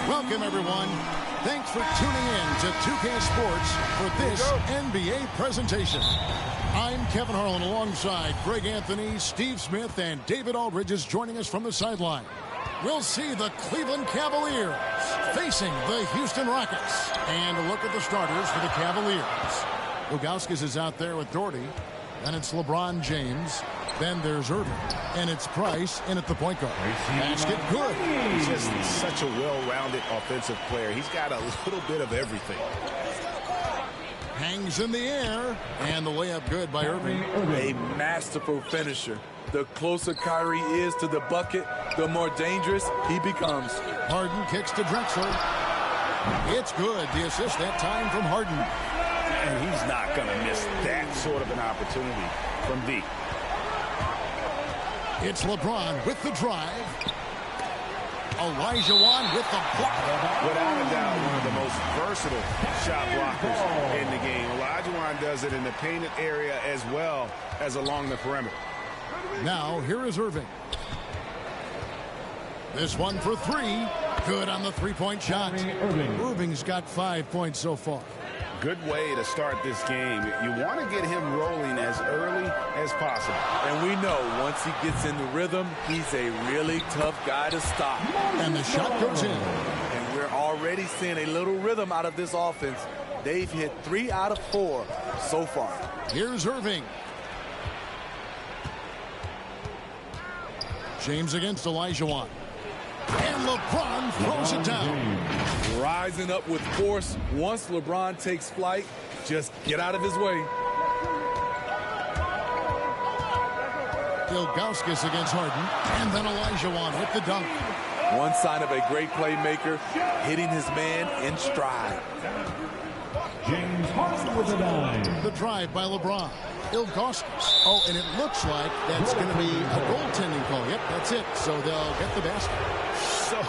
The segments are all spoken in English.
Welcome, everyone. Thanks for tuning in to 2K Sports for this NBA presentation. I'm Kevin Harlan alongside Greg Anthony, Steve Smith, and David Aldridge is joining us from the sideline. We'll see the Cleveland Cavaliers facing the Houston Rockets. And a look at the starters for the Cavaliers. Ilgauskas is out there with Doherty. Then it's LeBron James. Then there's Irving. And it's Price in at the point guard. Basket good. He's just such a well-rounded offensive player. He's got a little bit of everything. Hangs in the air. And the layup good by Irving. A masterful finisher. The closer Kyrie is to the bucket, the more dangerous he becomes. Harden kicks to Drexler. It's good. The assist that time from Harden. And he's not going to miss that sort of an opportunity from deep. It's LeBron with the drive. Olajuwon with the block. Without a doubt, one of the most versatile shot blockers in the game. Olajuwon does it in the painted area as well as along the perimeter. Now, here is Irving. This one for three. Good on the three-point shot. Irving's got 5 points so far. Good way to start this game. You want to get him rolling as early as possible. And we know once he gets in the rhythm, he's a really tough guy to stop. And the shot goes in. And we're already seeing a little rhythm out of this offense. They've hit 3 out of 4 so far. Here's Irving. James against Olajuwon. And LeBron throws it down. Rising up with force. Once LeBron takes flight, just get out of his way. Ilgauskas against Harden. And then Olajuwon with the dunk. One sign of a great playmaker, hitting his man in stride. James Harden with a dime. The drive by LeBron. Ilgauskas. Oh, and it looks like that's going to be a goaltending call. Yep, that's it. So they'll get the basket. So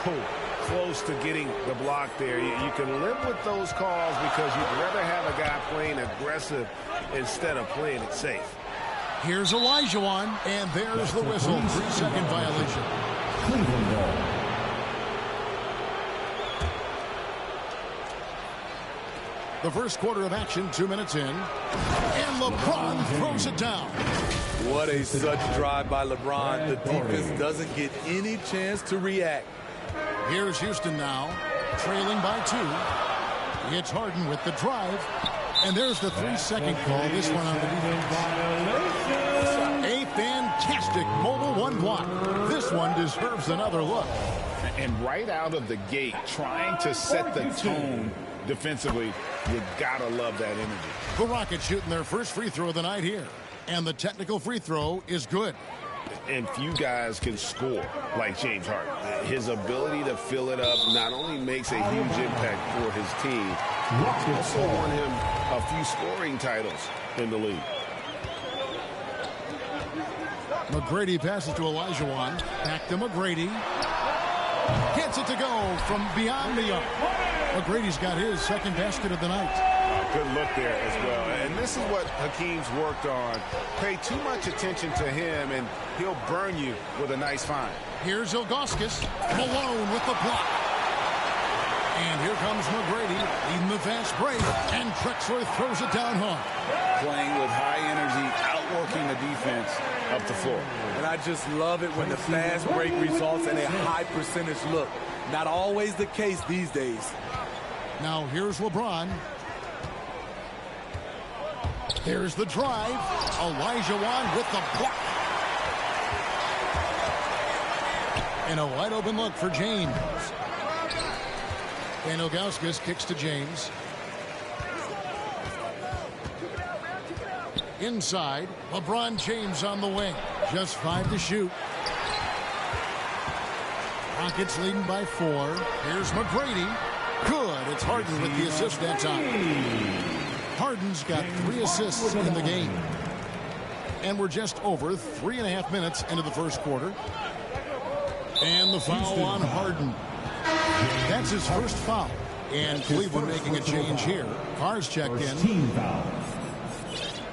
close to getting the block there. You can live with those calls because you'd rather have a guy playing aggressive instead of playing it safe. Here's Olajuwon, and there's the whistle. 3-second violation. Cleveland ball. The first quarter of action, 2 minutes in. And LeBron throws it down. What a sudden drive by LeBron. The defense doesn't get any chance to react. Here's Houston now, trailing by 2. It's Harden with the drive. And there's the 3-second call. This one on the defense. A fantastic mobile one block. This one deserves another look. And right out of the gate, trying to set the tone defensively, you gotta love that energy. The Rockets shooting their first free throw of the night here. And the technical free throw is good. And few guys can score like James Harden. His ability to fill it up not only makes a huge impact for his team, also won him a few scoring titles in the league. McGrady passes to Olajuwon. Back to McGrady. Gets it to go from beyond the arc. McGrady's got his second basket of the night. Good look there as well. And this is what Hakeem's worked on. Pay too much attention to him, and he'll burn you with a nice find. Here's Ilgauskas. Malone with the block. And here comes McGrady leading the fast break. And Drexler throws it down hard. Playing with high energy, outworking the defense up the floor. And I just love it when the fast break results in a high percentage look. Not always the case these days. Now here's LeBron. Here's the drive. Olajuwon with the block. And a wide open look for James. And Ilgauskas kicks to James. Inside, LeBron James on the wing. Just 5 to shoot. Rockets leading by 4. Here's McGrady. Good. It's Harden with the assist that time. Harden's got 3 assists in the game. And we're just over 3.5 minutes into the first quarter. And the foul on Harden. That's his first foul. And Cleveland making a change here. Carr's checked in. Team foul.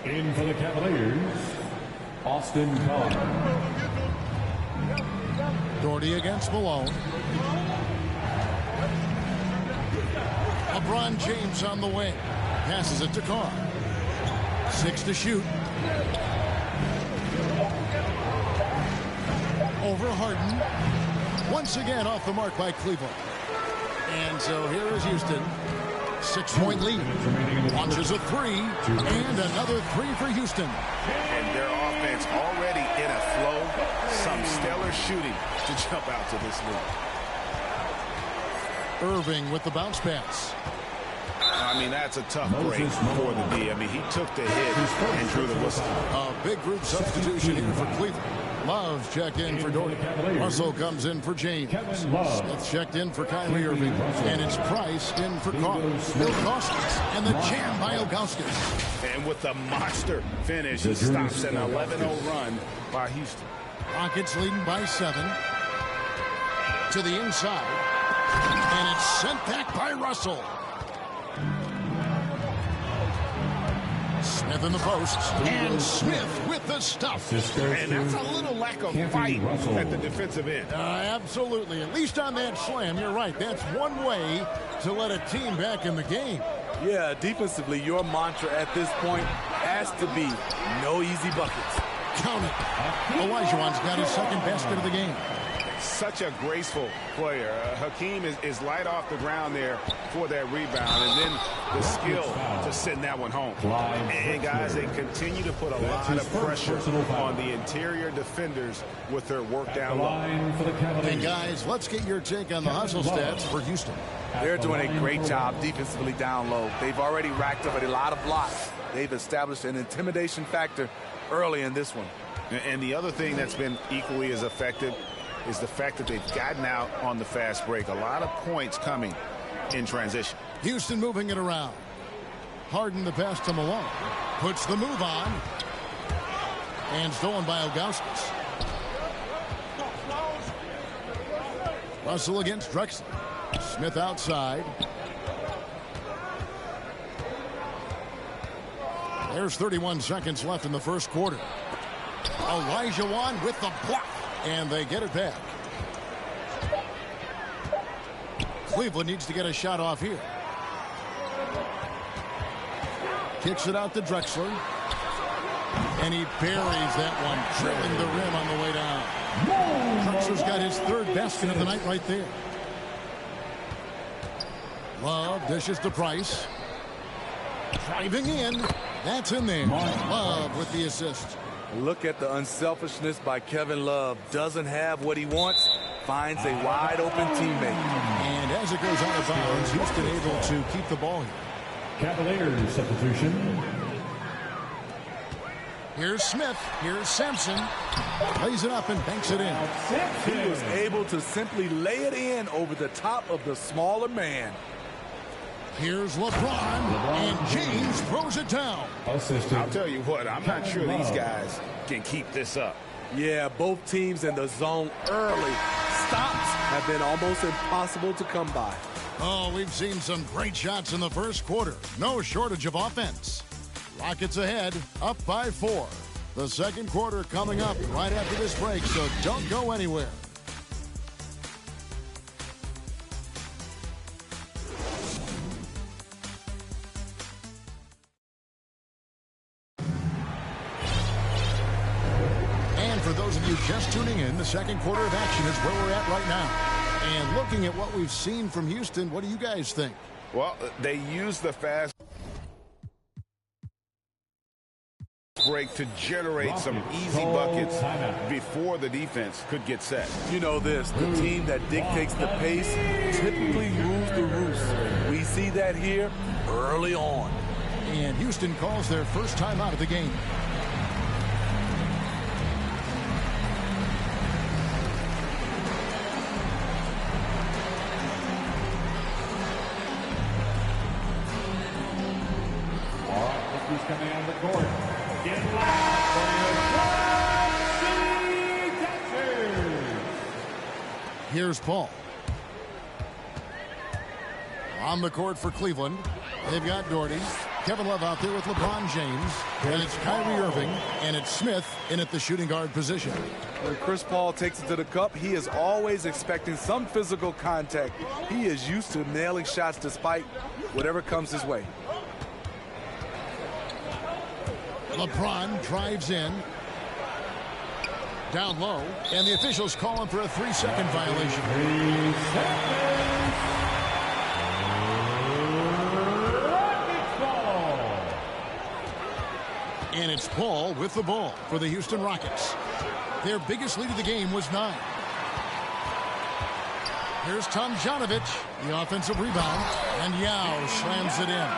In for the Cavaliers, Austin Carr. Doherty against Malone. LeBron James on the wing. Passes it to Carr. 6 to shoot. Over Harden. Once again off the mark by Cleveland. And so here is Houston. 6-point lead. Launches a 3. And another 3 for Houston. And their offense already in a flow. Some stellar shooting to jump out to this lead. Irving with the bounce pass. I mean, that's a tough break for the D. I mean, he took the hit and drew the whistle. A big group substitution here for Cleveland. Love checked in for Doherty. Russell comes in for James. Smith checked in for Kyrie Irving. And it's Price in for Carr. Ilgauskas and the jam by Ilgauskas. And with the monster finish, he stops an 11-0 run by Houston. Rockets leading by 7. To the inside. And it's sent back by Russell. Smith in the post, and Smith with the stuff. And that's a little lack of fight at the defensive end. Absolutely. At least on that slam, you're right. That's one way to let a team back in the game. Yeah, defensively, your mantra at this point has to be no easy buckets. Count it. Olajuwon's got his second basket of the game. Such a graceful player. Hakeem is light off the ground there for that rebound, and then the skill to send that one home. And guys, they continue to put a lot of pressure on the interior defenders with their work down low. And guys, let's get your take on the hustle stats for Houston. They're doing a great job defensively down low. They've already racked up a lot of blocks. They've established an intimidation factor early in this one. And the other thing that's been equally as effective is the fact that they've gotten out on the fast break. A lot of points coming in transition. Houston moving it around. Harden the pass to Malone. Puts the move on. And stolen by Ilgauskas. Russell against Drexler. Smith outside. There's 31 seconds left in the first quarter. Olajuwon with the block. And they get it back. Cleveland needs to get a shot off here. Kicks it out to Drexler. And he buries that one, drilling the rim on the way down. Drexler's got his third basket of the night right there. Love dishes to Price. Driving in. That's in there. Love with the assist. Look at the unselfishness by Kevin Love. Doesn't have what he wants, finds a wide open teammate. And as it goes out of bounds, Houston able to keep the ball here. Cavaliers substitution. Here's Smith. Here's Sampson. Lays it up and banks it in. He was able to simply lay it in over the top of the smaller man. Here's LeBron, and James throws it down. I'll tell you what, I'm not sure these guys can keep this up. Yeah, both teams in the zone early. Stops have been almost impossible to come by. Oh, we've seen some great shots in the first quarter. No shortage of offense. Rockets ahead, up by 4. The second quarter coming up right after this break, so don't go anywhere. For those of you just tuning in, the second quarter of action is where we're at right now. And looking at what we've seen from Houston, what do you guys think? Well, they used the fast break to generate some easy buckets before the defense could get set. You know this, the team that dictates the pace typically rules the roost. We see that here early on. And Houston calls their first time out of the game. Coming on the court. Get loud for your City Dodgers. Here's Paul. On the court for Cleveland. They've got Doherty. Kevin Love out there with LeBron James. And it's Kyrie Irving. And it's Smith in at the shooting guard position. When Chris Paul takes it to the cup, he is always expecting some physical contact. He is used to nailing shots despite whatever comes his way. LeBron drives in. Down low, and the officials call him for a 3-second violation. 3 seconds. And it's Paul with the ball for the Houston Rockets. Their biggest lead of the game was 9. Here's Tomjanovich, the offensive rebound, and Yao slams it in.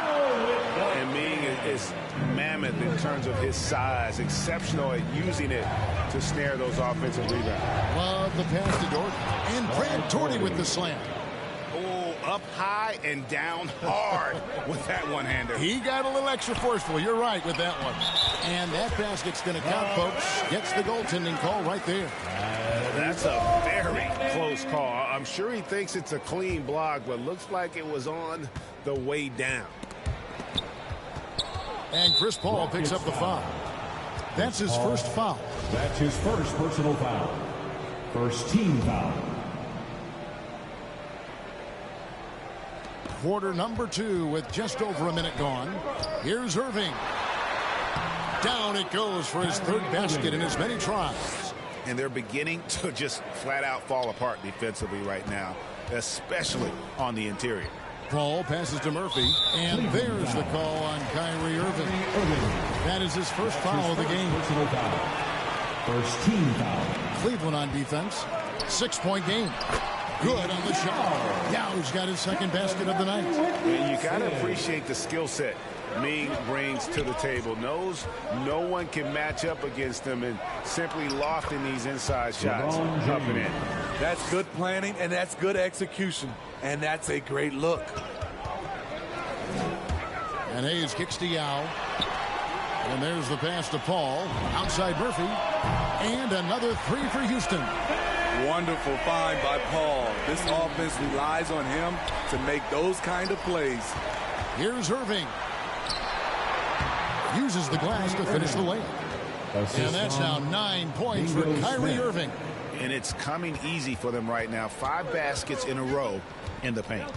And Ming is mammoth in terms of his size, exceptional at using it to snare those offensive rebounds. Love the pass to Dort, and Brad Daugherty with the slam. Oh, up high and down hard with that one-hander. He got a little extra forceful. You're right with that one. And that basket's going to count, folks. Gets the goaltending call right there. That's a very close call. I'm sure he thinks it's a clean block, but looks like it was on the way down. And Chris Paul picks up the foul. That's his first foul. That's his first personal foul. First team foul. Quarter number 2 with just over a minute gone. Here's Irving. Down it goes for his 3rd basket in as many tries. And they're beginning to just flat out fall apart defensively right now, especially on the interior. Paul passes to Murphy, and there's the call on Kyrie Irving. That is his first foul of the game. Personal foul. First team foul. Cleveland on defense. 6-point game. Good on the shot. Yau's got his 2nd basket of the night. And you got to appreciate the skill set Ming brings to the table. Knows no one can match up against him, and simply lofting these inside shots up and in. That's good planning, and that's good execution. And that's a great look. And Hayes kicks to Yao. And there's the pass to Paul. Outside Murphy. And another 3 for Houston. Wonderful find by Paul. This offense relies on him to make those kind of plays. Here's Irving. Uses the glass to finish the layup. And that's now 9 points for Kyrie Irving. And it's coming easy for them right now. 5 baskets in a row in the paint.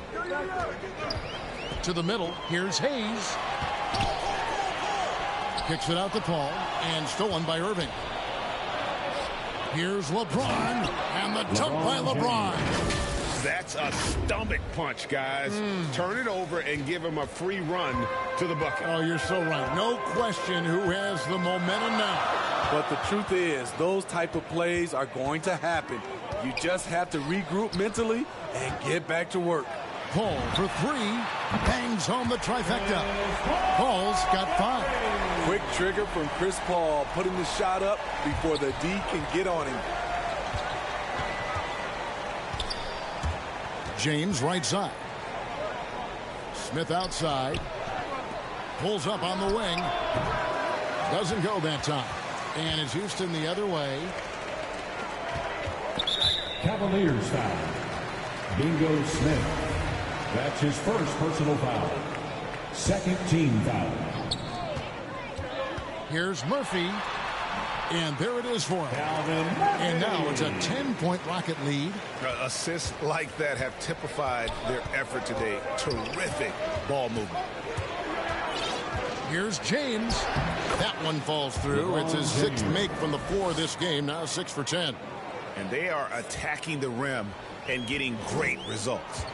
To the middle. Here's Hayes. Kicks it out to Paul. And stolen by Irving. Here's LeBron. And the dunk by LeBron. That's a stomach punch, guys. Turn it over and give him a free run to the bucket. Oh, you're so right. No question who has the momentum now. But the truth is, those type of plays are going to happen. You just have to regroup mentally and get back to work. Paul for 3. Bangs home the trifecta. Paul's got 5. Quick trigger from Chris Paul, putting the shot up before the D can get on him. James right side. Smith outside. Pulls up on the wing. Doesn't go that time. And it's Houston the other way. Cavaliers foul. Bingo Smith. That's his first personal foul. 2nd team foul. Here's Murphy. And there it is for him. And now it's a 10-point Rocket lead. Assists like that have typified their effort today. Terrific ball movement. Here's James. That one falls through. It's his 6th make from the floor this game. Now 6 for 10. And they are attacking the rim and getting great results.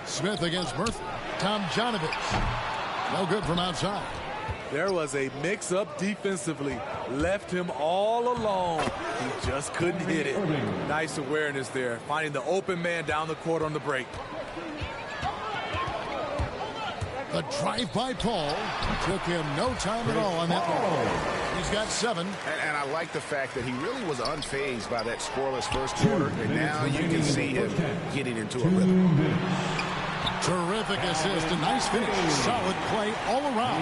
Smith against Murphy. Tomjanovich. No good from outside. There was a mix-up defensively. Left him all alone. He just couldn't hit it. Nice awareness there. Finding the open man down the court on the break. The drive by Paul. Took him no time at all on that one. He's got 7. And I like the fact that he really was unfazed by that scoreless first quarter. And now you can see him getting into a rhythm. Terrific assist. A nice finish. Solid play all around.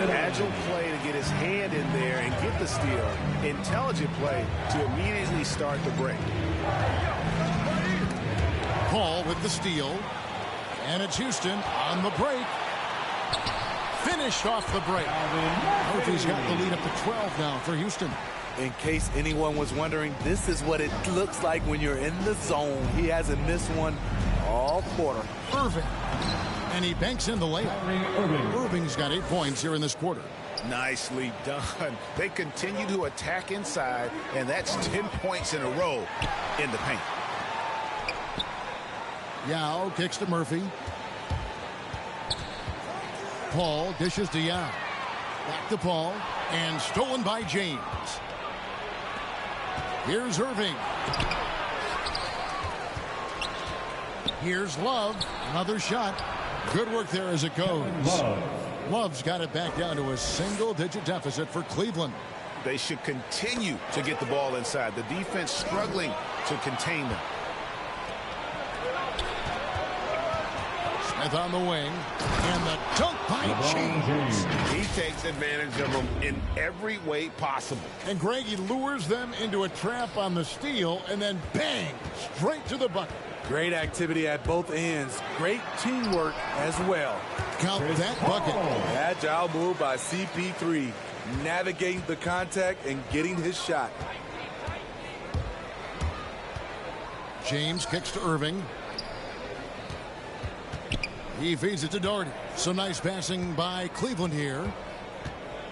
Agile play to get his hand in there and get the steal. Intelligent play to immediately start the break. Paul with the steal. And it's Houston on the break. finished off the break. Murphy's got the lead up to 12 now for Houston. In case anyone was wondering, this is what it looks like when you're in the zone. He hasn't missed one all quarter. Irving. And he banks in the layup. Irving's got 8 points here in this quarter. Nicely done. They continue to attack inside, and that's 10 points in a row in the paint. Yao kicks to Murphy. Paul dishes to Yao. Back to Paul, and stolen by James. Here's Irving. Here's Love. Another shot. Good work there as it goes. Love's got it back down to a single-digit deficit for Cleveland. They should continue to get the ball inside. The defense struggling to contain them. Smith on the wing, and the dunk by James. He takes advantage of them in every way possible. And Greg, he lures them into a trap on the steal, and then bang, straight to the bucket. Great activity at both ends. Great teamwork as well. Count that bucket. Agile move by CP3. Navigating the contact and getting his shot. James kicks to Irving. He feeds it to Doherty. Some nice passing by Cleveland here.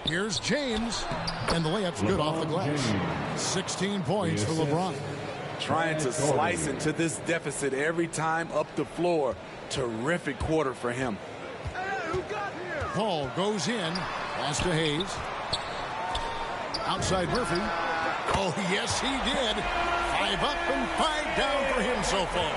Here's James. And the layup's good off the glass. 16 points for LeBron. Trying to slice into this deficit every time up the floor. Terrific quarter for him. Paul goes in. Pass to Hayes. Outside Murphy. Oh, yes, he did. 5 up and 5 down for him so far.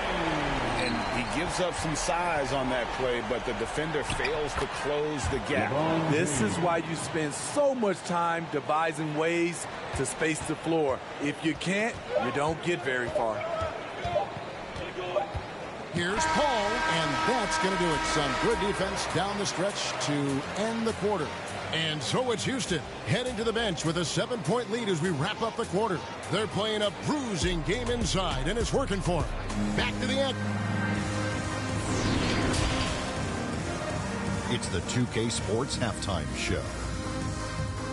And he gives up some size on that play, but the defender fails to close the gap. This is why you spend so much time devising ways to space the floor. If you can't, you don't get very far. Here's Paul, and that's going to do it. Some good defense down the stretch to end the quarter. And so it's Houston heading to the bench with a 7-point lead as we wrap up the quarter. They're playing a bruising game inside, and it's working for them. Back to the end. It's the 2K Sports Halftime Show.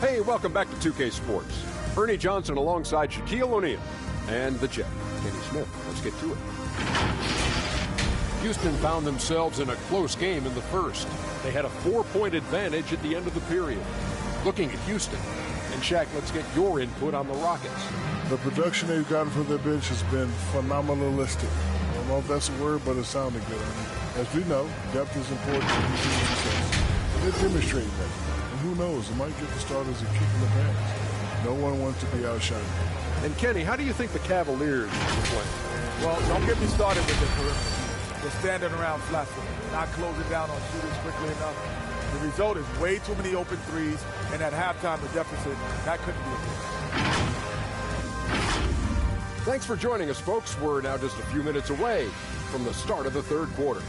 Hey, welcome back to 2K Sports. Ernie Johnson alongside Shaquille O'Neal and the Jet, Kenny Smith. Let's get to it. Houston found themselves in a close game in the first. They had a 4-point advantage at the end of the period. Looking at Houston, and Shaq, let's get your input on the Rockets. The production they've gotten from their bench has been phenomenalistic. I don't know if that's a word, but it sounded good. As we know, depth is important to team success. And they're demonstrating that. And who knows, it might get the starters a kick in the pants. No one wants to be outshined. And Kenny, how do you think the Cavaliers are playing? Well, don't get me started with the perimeter. They're standing around flat-footed, not closing down on shooters quickly enough. The result is way too many open threes, and at halftime, the deficit, that couldn't be a good. Thanks for joining us, folks. We're now just a few minutes away from the start of the third quarter.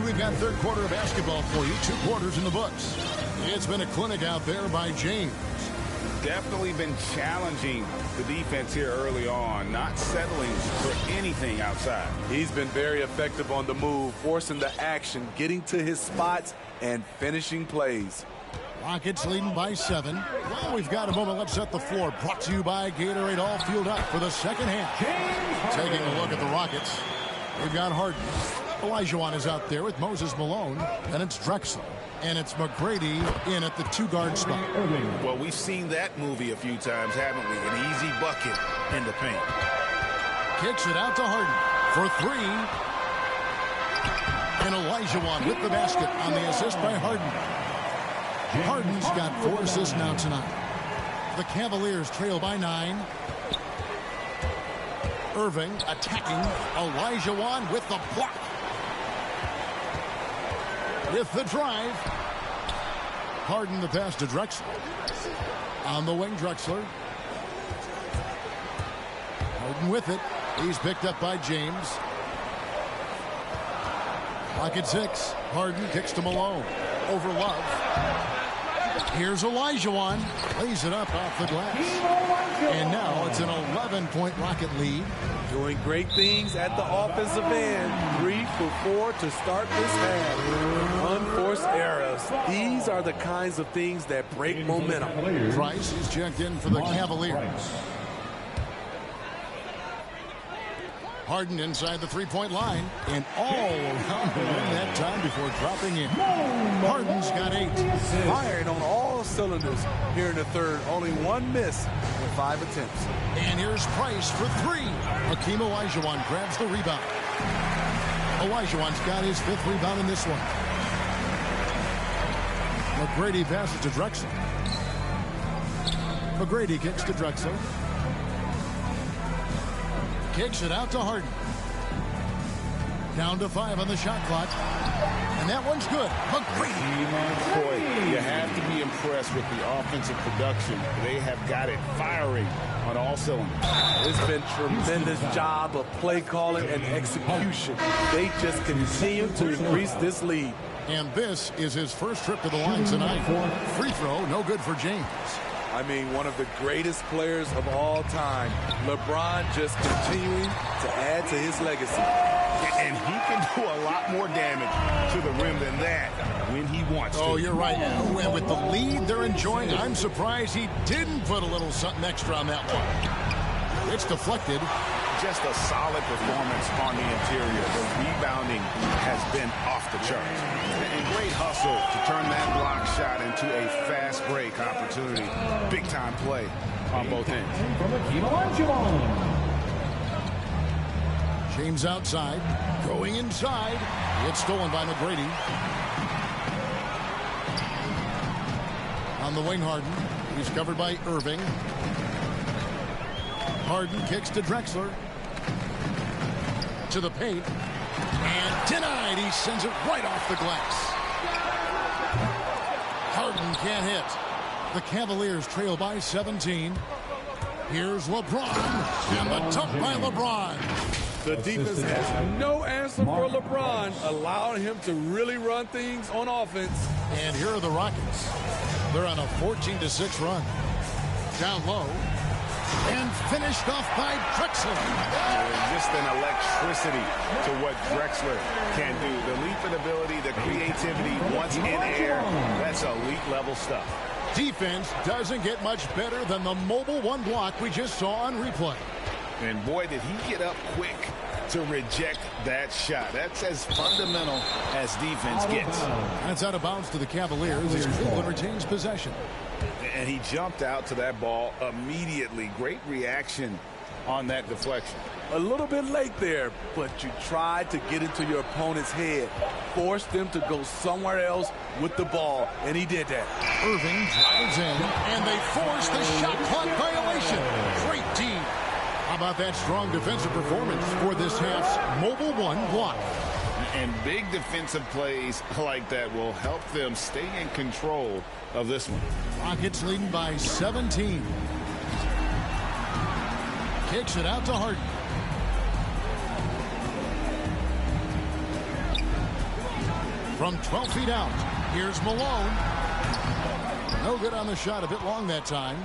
We've got third quarter of basketball for you. 2 quarters in the books. It's been a clinic out there by James. Definitely been challenging the defense here early on, not settling for anything outside. He's been very effective on the move, forcing the action, getting to his spots, and finishing plays. Rockets leading by 7. Well, we've got a moment left set the floor. Brought to you by Gatorade All Fueled Up for the second half. Taking a look at the Rockets. We've got Harden. Olajuwon is out there with Moses Malone, and it's Drexler, and it's McGrady in at the 2-guard spot. Well, we've seen that movie a few times, haven't we? An easy bucket in the paint. Kicks it out to Harden for 3. And Olajuwon with the basket on the assist by Harden. Harden's got 4 assists now tonight. The Cavaliers trail by 9. Irving attacking. Olajuwon with the block. With the drive. Harden the pass to Drexler. On the wing, Drexler. Harden with it. He's picked up by James. Clock at 6. Harden kicks to Malone. Over Love. Here's Olajuwon. Lays it up off the glass. And now it's an 11-point Rocket lead. Doing great things at the offensive end. 3 for 4 to start this half. Unforced errors. These are the kinds of things that break momentum. Price is checked in for the Cavaliers. Harden inside the three-point line and all around the rim that time before dropping in. Harden's got 8. Firing on all cylinders here in the third. Only one miss in 5 attempts. And here's Price for 3. Hakeem Olajuwon grabs the rebound. Olajuwon's got his 5th rebound in this one. McGrady passes to Drexler. McGrady kicks to Drexler. Kicks it out to Harden. Down to 5 on the shot clock. And that one's good. McGrady. Boy, you have to be impressed with the offensive production. They have got it firing on all cylinders. It's been tremendous job of play calling and execution. They just continue to increase this lead. And this is his first trip to the line tonight. Free throw, no good for James. I mean, one of the greatest players of all time. LeBron just continuing to add to his legacy. And he can do a lot more damage to the rim than that when he wants to. Oh, you're right. And with the lead they're enjoying, I'm surprised he didn't put a little something extra on that one. It's deflected. Just a solid performance on the interior. The rebounding has been off the charts. And great hustle to turn that block shot into a fast break opportunity. Big time play on both ends. James outside, going inside. It's stolen by McGrady. On the wing, Harden. He's covered by Irving. Harden kicks to Drexler. To the paint. And denied. He sends it right off the glass. Harden can't hit. The Cavaliers trail by 17. Here's LeBron. And the dump by LeBron. The defense has no answer for LeBron, allowing him to really run things on offense. And here are the Rockets. They're on a 14-6 run. Down low. And finished off by Drexler. Just an electricity to what Drexler can do. The leaping ability, the creativity, once in air, that's elite level stuff. Defense doesn't get much better than the mobile one block we just saw on replay. And boy, did he get up quick to reject that shot. That's as fundamental as defense gets. That's out of bounds to the Cavaliers as Cleveland retains possession. And he jumped out to that ball immediately. Great reaction on that deflection. A little bit late there, but you tried to get into your opponent's head. Forced them to go somewhere else with the ball, and he did that. Irving drives in, and they force the shot clock violation. Great team. How about that strong defensive performance for this half's mobile one block? And big defensive plays like that will help them stay in control of this one. Rockets leading by 17. Kicks it out to Harden. From 12 feet out, here's Malone. No good on the shot, a bit long that time.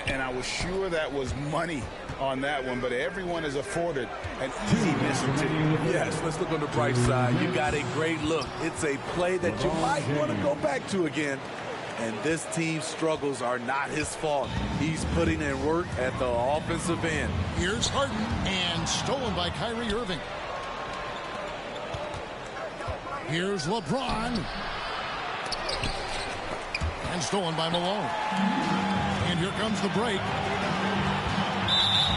And I was sure that was money on that one, but everyone is afforded an easy miss or two. Yes, let's look on the bright side. You got a great look. It's a play that you might want to go back to again. And this team's struggles are not his fault. He's putting in work at the offensive end. Here's Harden, and stolen by Kyrie Irving. Here's LeBron. And stolen by Malone. And here comes the break.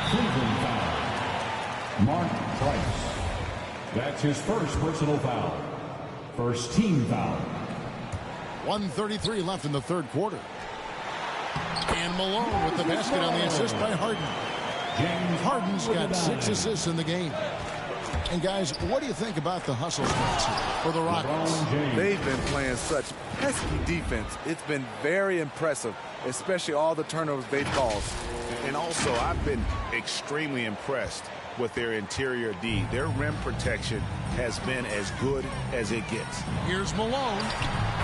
Cleveland foul. Mark Price. That's his first personal foul. First team foul. 1:33 left in the third quarter. And Malone with the basket on the assist by Harden. Harden's got 6 assists in the game. And guys, what do you think about the hustle spots for the Rockets? They've been playing such pesky defense. It's been very impressive, especially all the turnovers they've caused. And also, I've been extremely impressed with their interior D. Their rim protection has been as good as it gets. Here's Malone,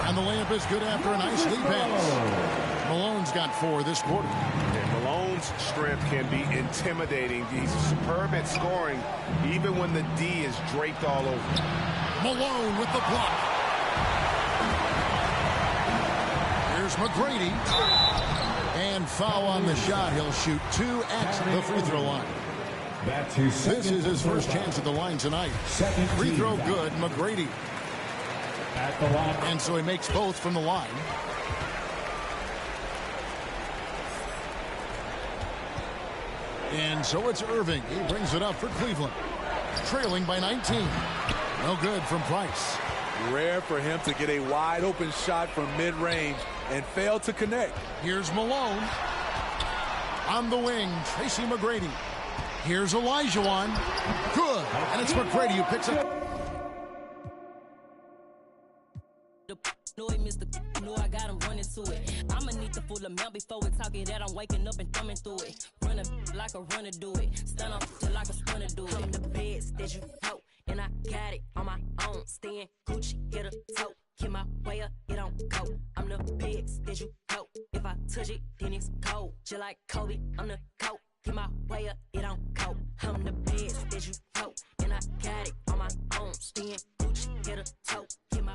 and the layup is good after a nice lead pass. Malone's got 4 this quarter. And Malone's strength can be intimidating. He's superb at scoring, even when the D is draped all over. Malone with the block. Here's McGrady. And foul on the shot. He'll shoot 2 at the free throw line. This is his first chance at the line tonight. Free throw good. McGrady. At the line. And so he makes both from the line. And so it's Irving. He brings it up for Cleveland. Trailing by 19. No good from Price. Rare for him to get a wide open shot from mid-range and fail to connect. Here's Malone. On the wing, Tracy McGrady. Here's Olajuwon. Good. And it's McGrady who picks up. No, I got him running to it. I'ma need the full amount before we talk it that I'm waking up and thumbing through it. Run a like a runner do it. Stand up till like a sprinter do it. I'm the best that you know, and I got it on my own. Staying Gucci, get a toe. Get my way up, it don't go. I'm the best that you know. If I touch it, then it's cold. Just like Kobe, I'm the GOAT. Get my way up, it don't go. I'm the best that you know, and I got it on my own. Staying Gucci, get a toe. Get my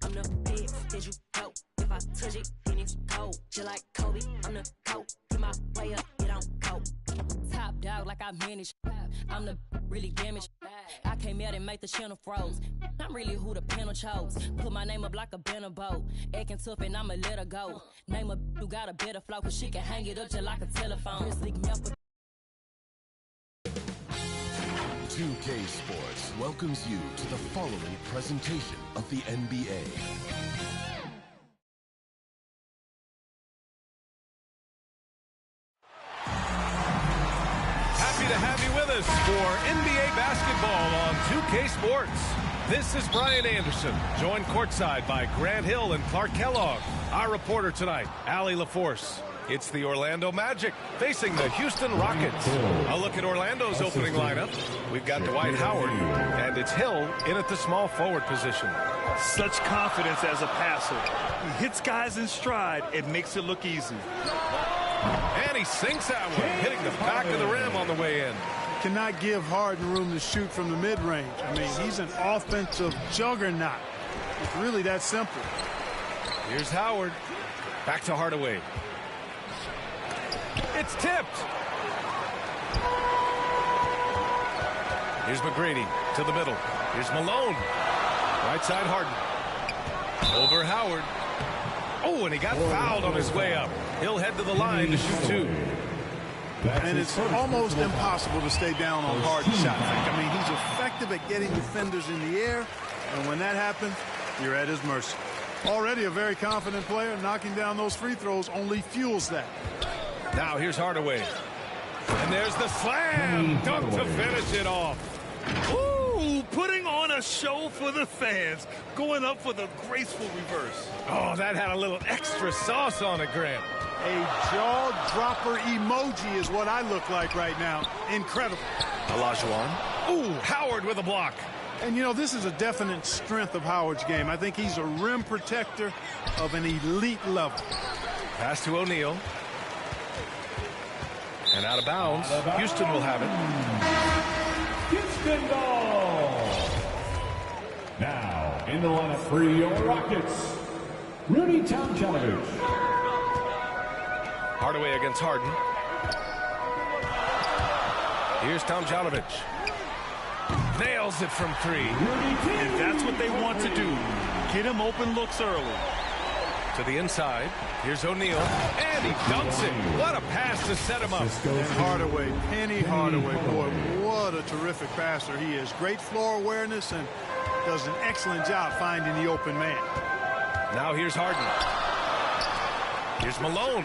I'm the best that you know. If I touch it, then it's cold. Just like Kobe, I'm the GOAT. Get my way up, it don't go. Top dog like I manage. I'm the really damaged. I came out and made the channel froze. I'm really who the panel chose. Put my name up like a banner boat. Acting tough and I'ma let her go. Name a who got a better flow, cause she can hang it up just like a telephone. 2K Sports welcomes you to the following presentation of the NBA. Happy to have you with us for NBA basketball on 2K Sports. This is Brian Anderson, joined courtside by Grant Hill and Clark Kellogg. Our reporter tonight, Allie LaForce. It's the Orlando Magic facing the Houston Rockets. A look at Orlando's opening lineup. We've got Dwight Howard, and it's Hill in at the small forward position. Such confidence as a passer. He hits guys in stride. It makes it look easy. And he sinks that one, hitting the back of the rim on the way in. Cannot give Harden room to shoot from the mid-range. I mean, he's an offensive juggernaut. It's really that simple. Here's Howard. Back to Hardaway. It's tipped. Here's McGrady to the middle. Here's Malone. Right side Harden. Over Howard. Oh, and he got fouled on his way up. He'll head to the line to shoot 2. And it's almost impossible to stay down on Harden's shot. I mean, he's effective at getting defenders in the air. And when that happens, you're at his mercy. Already a very confident player. Knocking down those free throws only fuels that. Now here's Hardaway. And there's the slam dunk to finish it off. Ooh, putting on a show for the fans. Going up for the graceful reverse. Oh, that had a little extra sauce on it, Grant. A jaw-dropper emoji is what I look like right now. Incredible. Olajuwon. Ooh, Howard with a block. And, you know, this is a definite strength of Howard's game. I think he's a rim protector of an elite level. Pass to O'Neal. And out of bounds. Houston will have it. Houston ball. Now, in the lineup for your Rockets, Rudy Tomjanovich. Hardaway against Harden. Here's Tomjanovich. Nails it from 3. And that's what they want to do. Get him open looks early. To the inside. Here's O'Neal. And he dunks it. What a pass to set him up. And Hardaway, Penny Hardaway, boy, what a terrific passer he is. Great floor awareness and does an excellent job finding the open man. Now here's Harden. Here's Malone.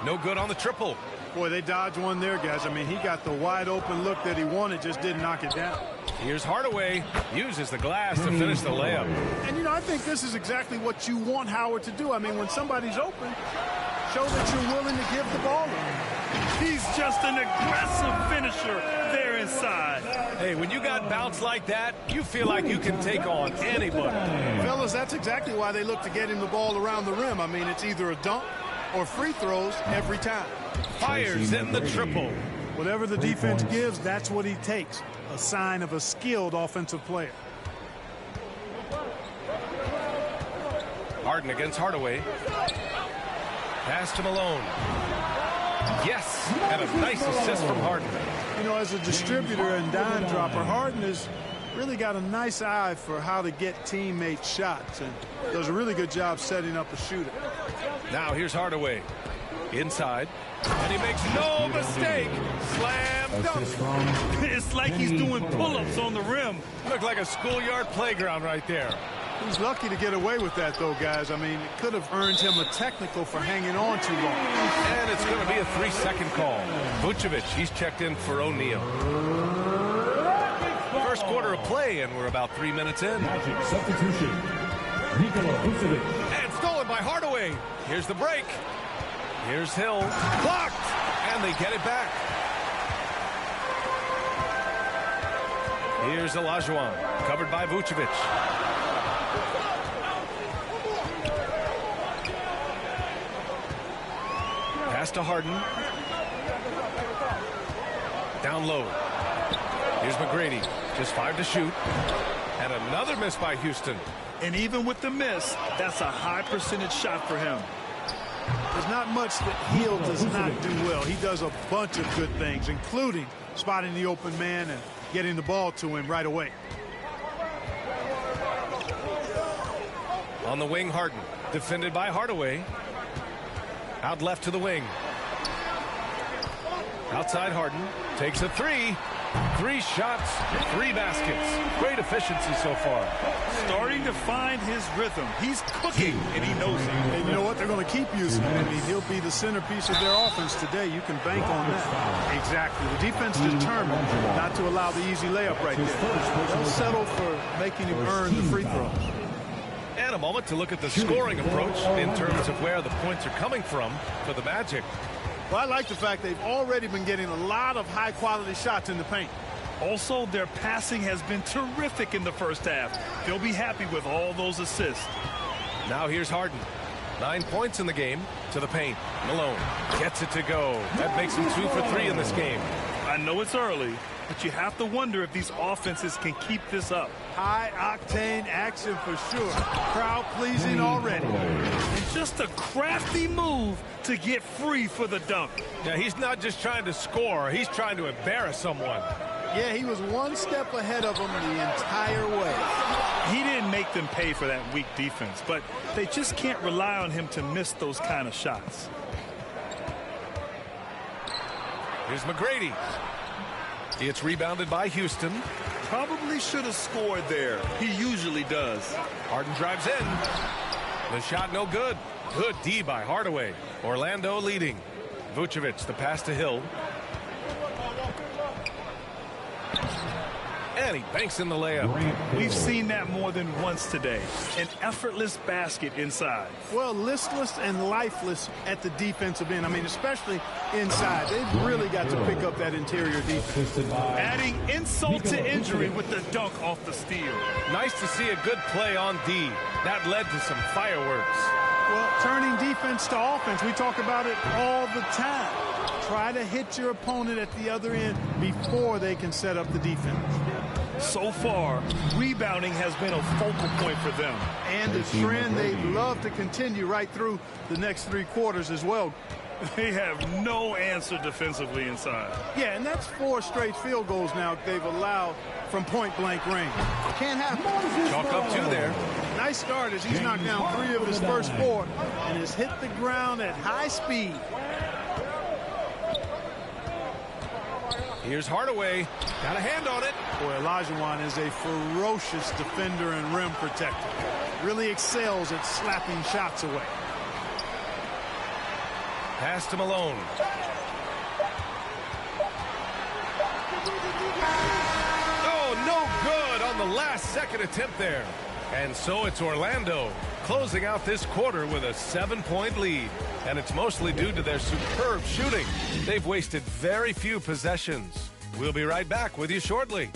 No good on the triple. Boy, they dodged one there, guys. I mean, he got the wide open look that he wanted, just didn't knock it down. Here's Hardaway. Uses the glass to finish the layup. And, you know, I think this is exactly what you want Howard to do. I mean, when somebody's open, show that you're willing to give the ball up. He's just an aggressive finisher there inside. Hey, when you got bounce like that, you feel like you can take on anybody. Fellas, that's exactly why they look to get him the ball around the rim. I mean, it's either a dunk or free throws every time. Fires in the triple. Whatever the defense gives, that's what he takes. A sign of a skilled offensive player. Harden against Hardaway. Pass to Malone. Yes, and a nice assist from Harden. You know, as a distributor and dime dropper, Harden has really got a nice eye for how to get teammates shots and does a really good job setting up a shooter. Now here's Hardaway. Inside. And he makes no mistake. Slam dunk. It's like he's doing pull-ups on the rim. Looked like a schoolyard playground right there. He's lucky to get away with that, though, guys. I mean, it could have earned him a technical for hanging on too long. And it's going to be a 3-second call. Vucevic, he's checked in for O'Neal. First quarter of play, and we're about 3 minutes in. Magic substitution. Nikola Vucevic. And stolen by Hardaway. Here's the break. Here's Hill. Blocked. And they get it back. Here's Olajuwon. Covered by Vucevic. Pass to Harden. Down low. Here's McGrady. Just 5 to shoot. And another miss by Houston. And even with the miss, that's a high percentage shot for him. There's not much that Hill does not do well. He does a bunch of good things, including spotting the open man and getting the ball to him right away. On the wing, Harden. Defended by Hardaway. Out left to the wing. Outside Harden. Takes a 3. 3 shots, 3 baskets. Great efficiency so far. Starting to find his rhythm. He's cooking, and he knows it. And you know what? They're going to keep using him. I mean, he'll be the centerpiece of their offense today. You can bank on that. Exactly. The defense determined not to allow the easy layup right there. They'll settle for making him earn the free throws. And a moment to look at the scoring approach in terms of where the points are coming from for the Magic. Well, I like the fact they've already been getting a lot of high-quality shots in the paint. Also, their passing has been terrific in the first half. They'll be happy with all those assists. Now here's Harden. 9 points in the game to the paint. Malone gets it to go. That makes him 2 for 3 in this game. I know it's early, but you have to wonder if these offenses can keep this up. High-octane action for sure. Crowd-pleasing already. And just a crafty move to get free for the dunk. Yeah, he's not just trying to score. He's trying to embarrass someone. Yeah, he was one step ahead of them the entire way. He didn't make them pay for that weak defense, but they just can't rely on him to miss those kind of shots. Here's McGrady. It's rebounded by Houston. Probably should have scored there. He usually does. Harden drives in. The shot no good. Good D by Hardaway. Orlando leading. Vucevic, the pass to Hill. And he banks in the layup. We've seen that more than once today. An effortless basket inside. Well, listless and lifeless at the defensive end. I mean, especially inside. They've really got to pick up that interior defense. Adding insult to injury with the dunk off the steal. Nice to see a good play on D. That led to some fireworks. Well, turning defense to offense, we talk about it all the time. Try to hit your opponent at the other end before they can set up the defense. So far, rebounding has been a focal point for them. And a trend they'd love to continue right through the next 3 quarters as well. They have no answer defensively inside. Yeah, and that's 4 straight field goals now they've allowed from point-blank range. Can't happen. Chalk up 2 there. Nice start as he's knocked down 3 of his first 4 and has hit the ground at high speed. Here's Hardaway. Got a hand on it. Boy, Olajuwon is a ferocious defender and rim protector. Really excels at slapping shots away. Pass to Malone. Oh, no good on the last second attempt there. And so it's Orlando closing out this quarter with a 7-point lead. And it's mostly due to their superb shooting. They've wasted very few possessions. We'll be right back with you shortly.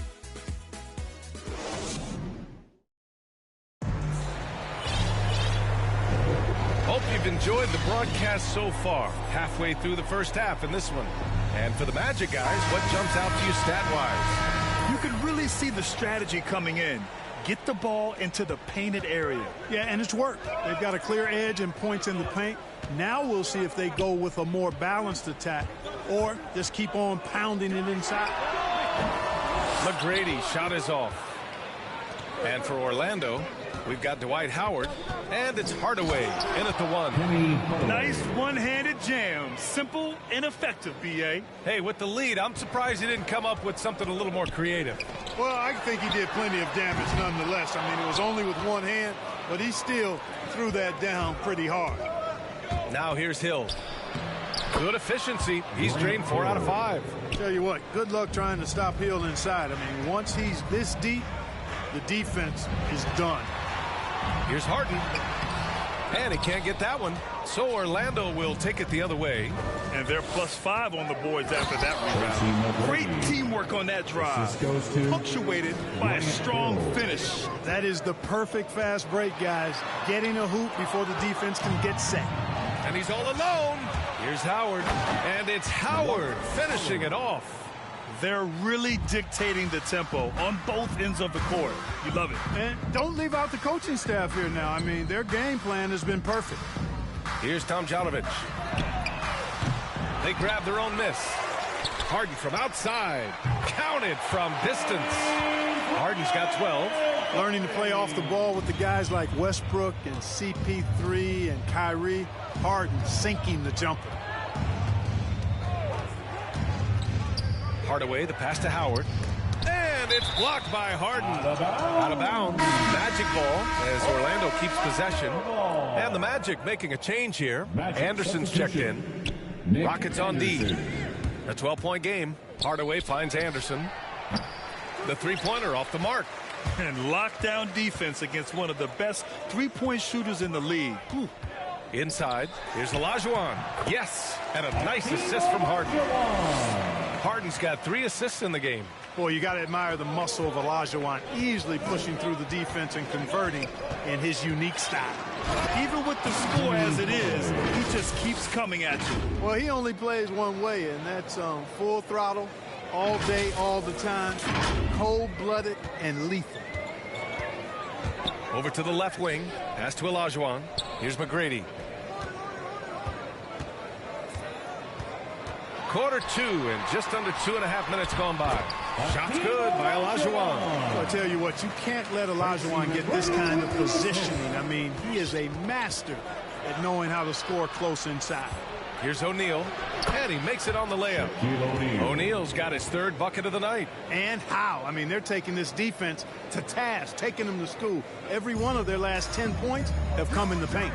Hope you've enjoyed the broadcast so far. Halfway through the first half in this one. And for the Magic guys, what jumps out to you stat-wise? You can really see the strategy coming in. Get the ball into the painted area. Yeah, and it's worked. They've got a clear edge and points in the paint. Now we'll see if they go with a more balanced attack or just keep on pounding it inside. McGrady shot is off. And for Orlando, we've got Dwight Howard, and it's Hardaway in at the one. Nice one-handed jam. Simple and effective, B.A. Hey, with the lead, I'm surprised he didn't come up with something a little more creative. Well, I think he did plenty of damage nonetheless. I mean, it was only with one hand, but he still threw that down pretty hard. Now here's Hill. Good efficiency. He's drained 4 out of 5. Tell you what, good luck trying to stop Hill inside. I mean, once he's this deep, the defense is done. Here's Harden. And he can't get that one. So Orlando will take it the other way. And they're +5 on the boards after that rebound. Great teamwork on that drive. Punctuated by a strong finish. That is the perfect fast break, guys. Getting a hoop before the defense can get set. And he's all alone. Here's Howard. And it's Howard finishing it off. They're really dictating the tempo on both ends of the court. You love it. And don't leave out the coaching staff here now. I mean, their game plan has been perfect. Here's Tomjanovich. They grab their own miss. Harden from outside. Counted from distance. Harden's got 12. Learning to play off the ball with the guys like Westbrook and CP3 and Kyrie. Harden sinking the jumper. Hardaway, the pass to Howard. And it's blocked by Harden. Out of bounds. Magic ball as Orlando keeps possession. And the Magic making a change here. Anderson's checked in. Rockets on D. A 12-point game. Hardaway finds Anderson. The three-pointer off the mark. And lockdown defense against one of the best three-point shooters in the league. Whew. Inside, here's Olajuwon. Yes, and a nice assist from Harden. Harden's got 3 assists in the game. Boy, you got to admire the muscle of Olajuwon, easily pushing through the defense and converting in his unique style. Even with the score as it is, he just keeps coming at you. Well, he only plays one way, and that's full throttle, all day, all the time, cold-blooded and lethal. Over to the left wing. Pass to Olajuwon. Here's McGrady. Quarter 2 and just under 2.5 minutes gone by. Shots good by Olajuwon. I tell you what, you can't let Olajuwon get this kind of positioning. I mean, he is a master at knowing how to score close inside. Here's O'Neal, and he makes it on the layup. O'Neal's got his 3rd bucket of the night. And how? I mean, they're taking this defense to task, taking them to school. Every one of their last 10 points have come in the paint.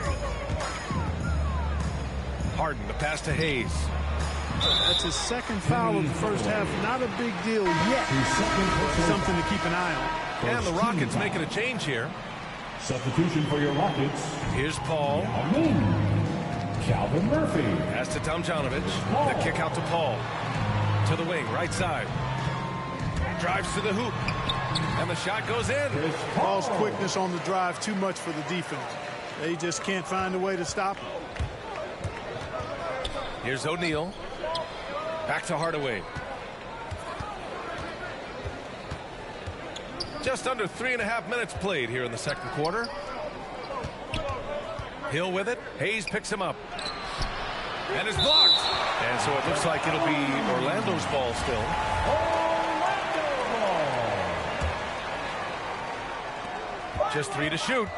Harden, the pass to Hayes. That's his 2nd foul of the first half. Not a big deal yet. Something to keep an eye on. And the Rockets making a change here. Substitution for your Rockets. Here's Paul. Calvin Murphy. Pass to Tomjanovich. The kick out to Paul. To the wing, right side. Drives to the hoop. And the shot goes in. Paul's quickness on the drive, too much for the defense. They just can't find a way to stop him. Here's O'Neal. Back to Hardaway. Just under 3.5 minutes played here in the second quarter. Hill with it. Hayes picks him up. And it's blocked. And so it looks like it'll be Orlando's ball still. Just 3 to shoot.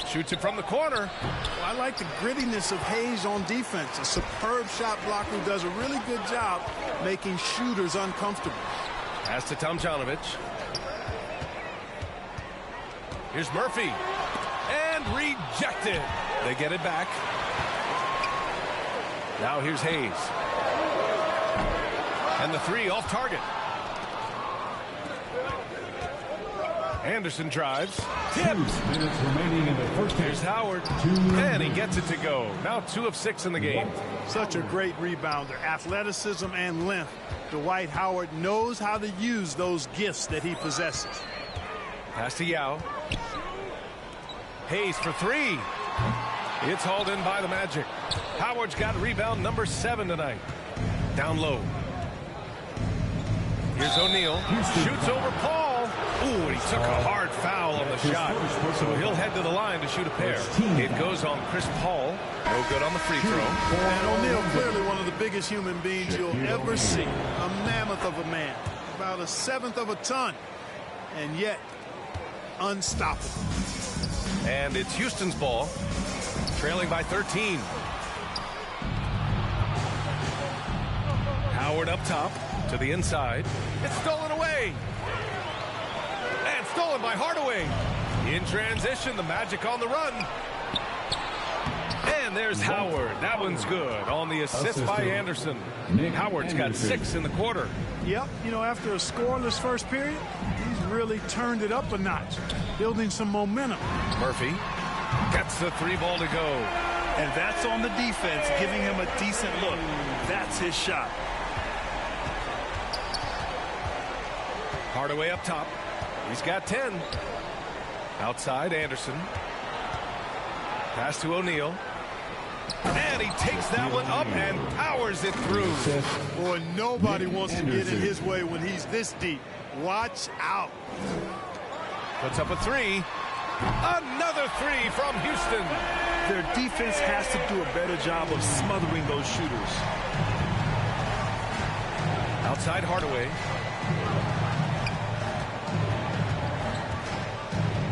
Shoots it from the corner. Well, I like the grittiness of Hayes on defense. A superb shot blocker who does a really good job making shooters uncomfortable. Pass to Tomjanovich. Here's Murphy. And rejected. They get it back. Now here's Hayes. And the 3 off target. Anderson drives. Tips. 2 minutes remaining in the first half. Here's Howard. And he gets it to go. Now 2 of 6 in the game. Such a great rebounder. Athleticism and length. Dwight Howard knows how to use those gifts that he possesses. Pass to Yao. Hayes for 3. It's hauled in by the Magic. Howard's got rebound number 7 tonight. Down low. Here's O'Neal. Shoots over Paul. Ooh, and he took a hard foul on the shot. So he'll head to the line to shoot a pair. It goes on Chris Paul. No good on the free throw. And O'Neal, clearly one of the biggest human beings you'll ever see. A mammoth of a man. About 1/7 of a ton. And yet, unstoppable. And it's Houston's ball. Trailing by 13. Howard up top to the inside. It's stolen away. And stolen by Hardaway. In transition, the Magic on the run. And there's Howard. That one's good on the assist by Anderson. Howard's got 6 in the quarter. Yep, you know, after a scoreless first period, he's really turned it up a notch, building some momentum. Murphy gets the 3 ball to go. And that's on the defense, giving him a decent look. That's his shot. Hardaway up top. He's got 10. Outside, Anderson. Pass to O'Neal. And he takes that one up and powers it through. Boy, nobody wants to get in his way when he's this deep. Watch out. Puts up a 3. Another 3 from Houston. Their defense has to do a better job of smothering those shooters. Outside Hardaway.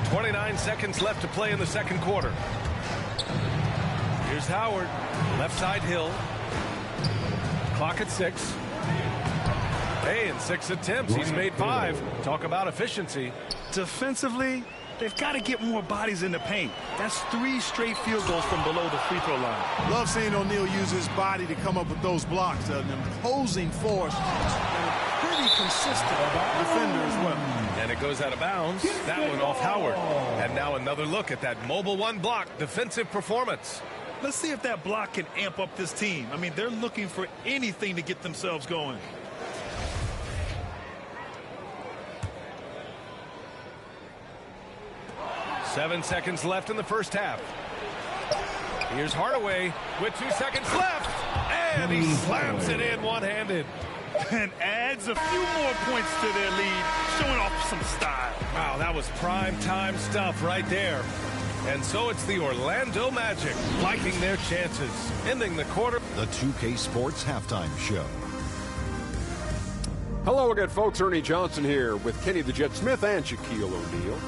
29 seconds left to play in the second quarter. Here's Howard. Left side Hill. Clock at 6. Hey, in 6 attempts, he's made 5. Talk about efficiency. Defensively, they've got to get more bodies in the paint. That's 3 straight field goals from below the free throw line. Love seeing O'Neal use his body to come up with those blocks. An imposing force and a pretty consistent defender as well. And it goes out of bounds. That one off Howard. And now another look at that mobile 1 block defensive performance. Let's see if that block can amp up this team. I mean, they're looking for anything to get themselves going. Seven seconds left in the first half. Here's Hardaway with 2 seconds left. And he slams it in one-handed. And adds a few more points to their lead, showing off some style. Wow, that was prime time stuff right there. And so it's the Orlando Magic liking their chances, ending the quarter. The 2K Sports Halftime Show. Hello again, folks. Ernie Johnson here with Kenny the Jet Smith and Shaquille O'Neal.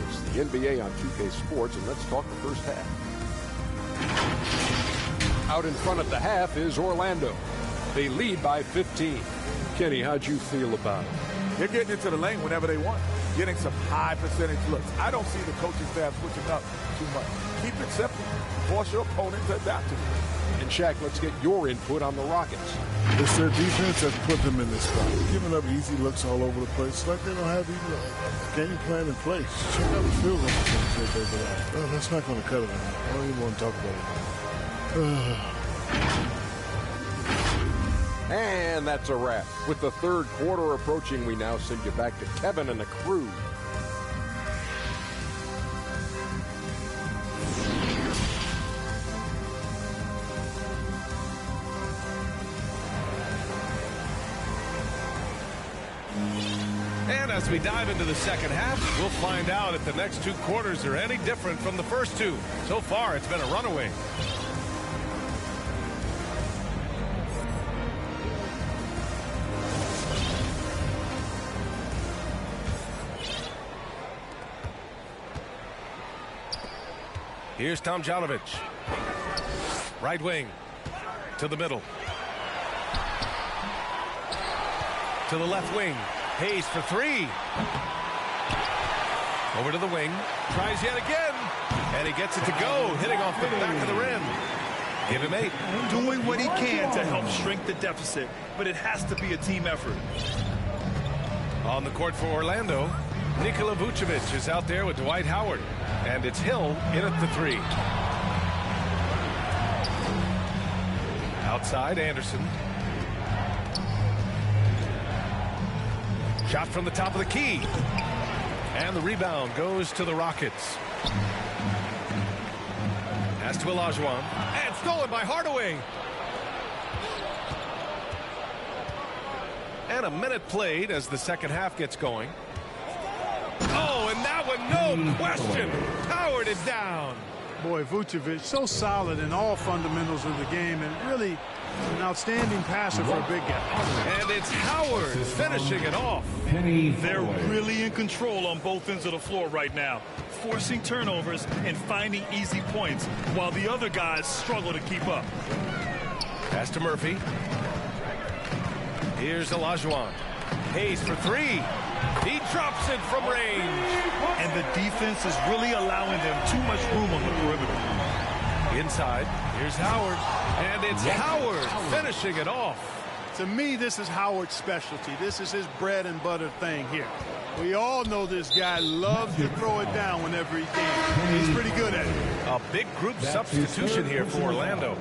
It's the NBA on 2K Sports, and let's talk the first half. Out in front at the half is Orlando. They lead by 15. Kenny, how'd you feel about it? They're getting into the lane whenever they want, getting some high percentage looks. I don't see the coaching staff switching up too much. Keep it simple. Force your opponent to adapt to it. And Shaq, let's get your input on the Rockets. It's their defense that's put them in this spot. Giving up easy looks all over the place. It's like they don't have even a game plan in place. Check out the field goal percentage they go out. Well, that's not going to cut it. I don't even want to talk about it. And that's a wrap. With the third quarter approaching, we now send you back to Kevin and the crew. And as we dive into the second half, we'll find out if the next 2 quarters are any different from the first 2. So far, it's been a runaway. Here's Tomjanovich. Right wing. To the middle. To the left wing. Hayes for 3. Over to the wing. Tries yet again. And he gets it to go. Hitting off the back of the rim. Give him 8. Doing what he can to help shrink the deficit. But it has to be a team effort. On the court for Orlando. Nikola Vucevic is out there with Dwight Howard. And it's Hill in at the 3. Outside, Anderson. Shot from the top of the key. And the rebound goes to the Rockets. Pass to Olajuwon. And stolen by Hardaway. And a minute played as the second half gets going. Oh, and that one, no question. Howard is down. Boy, Vucevic, so solid in all fundamentals of the game, and really an outstanding passer for a big guy. And it's Howard finishing it off. They're really in control on both ends of the floor right now, forcing turnovers and finding easy points, while the other guys struggle to keep up. Pass to Murphy. Here's Olajuwon. Hayes for 3. He drops it from range. And the defense is really allowing them too much room on the perimeter. Inside, here's Howard. And it's Howard finishing it off. To me, this is Howard's specialty. This is his bread and butter thing here. We all know this guy loves to throw it down whenever he can. He's pretty good at it. A big group substitution here for Orlando.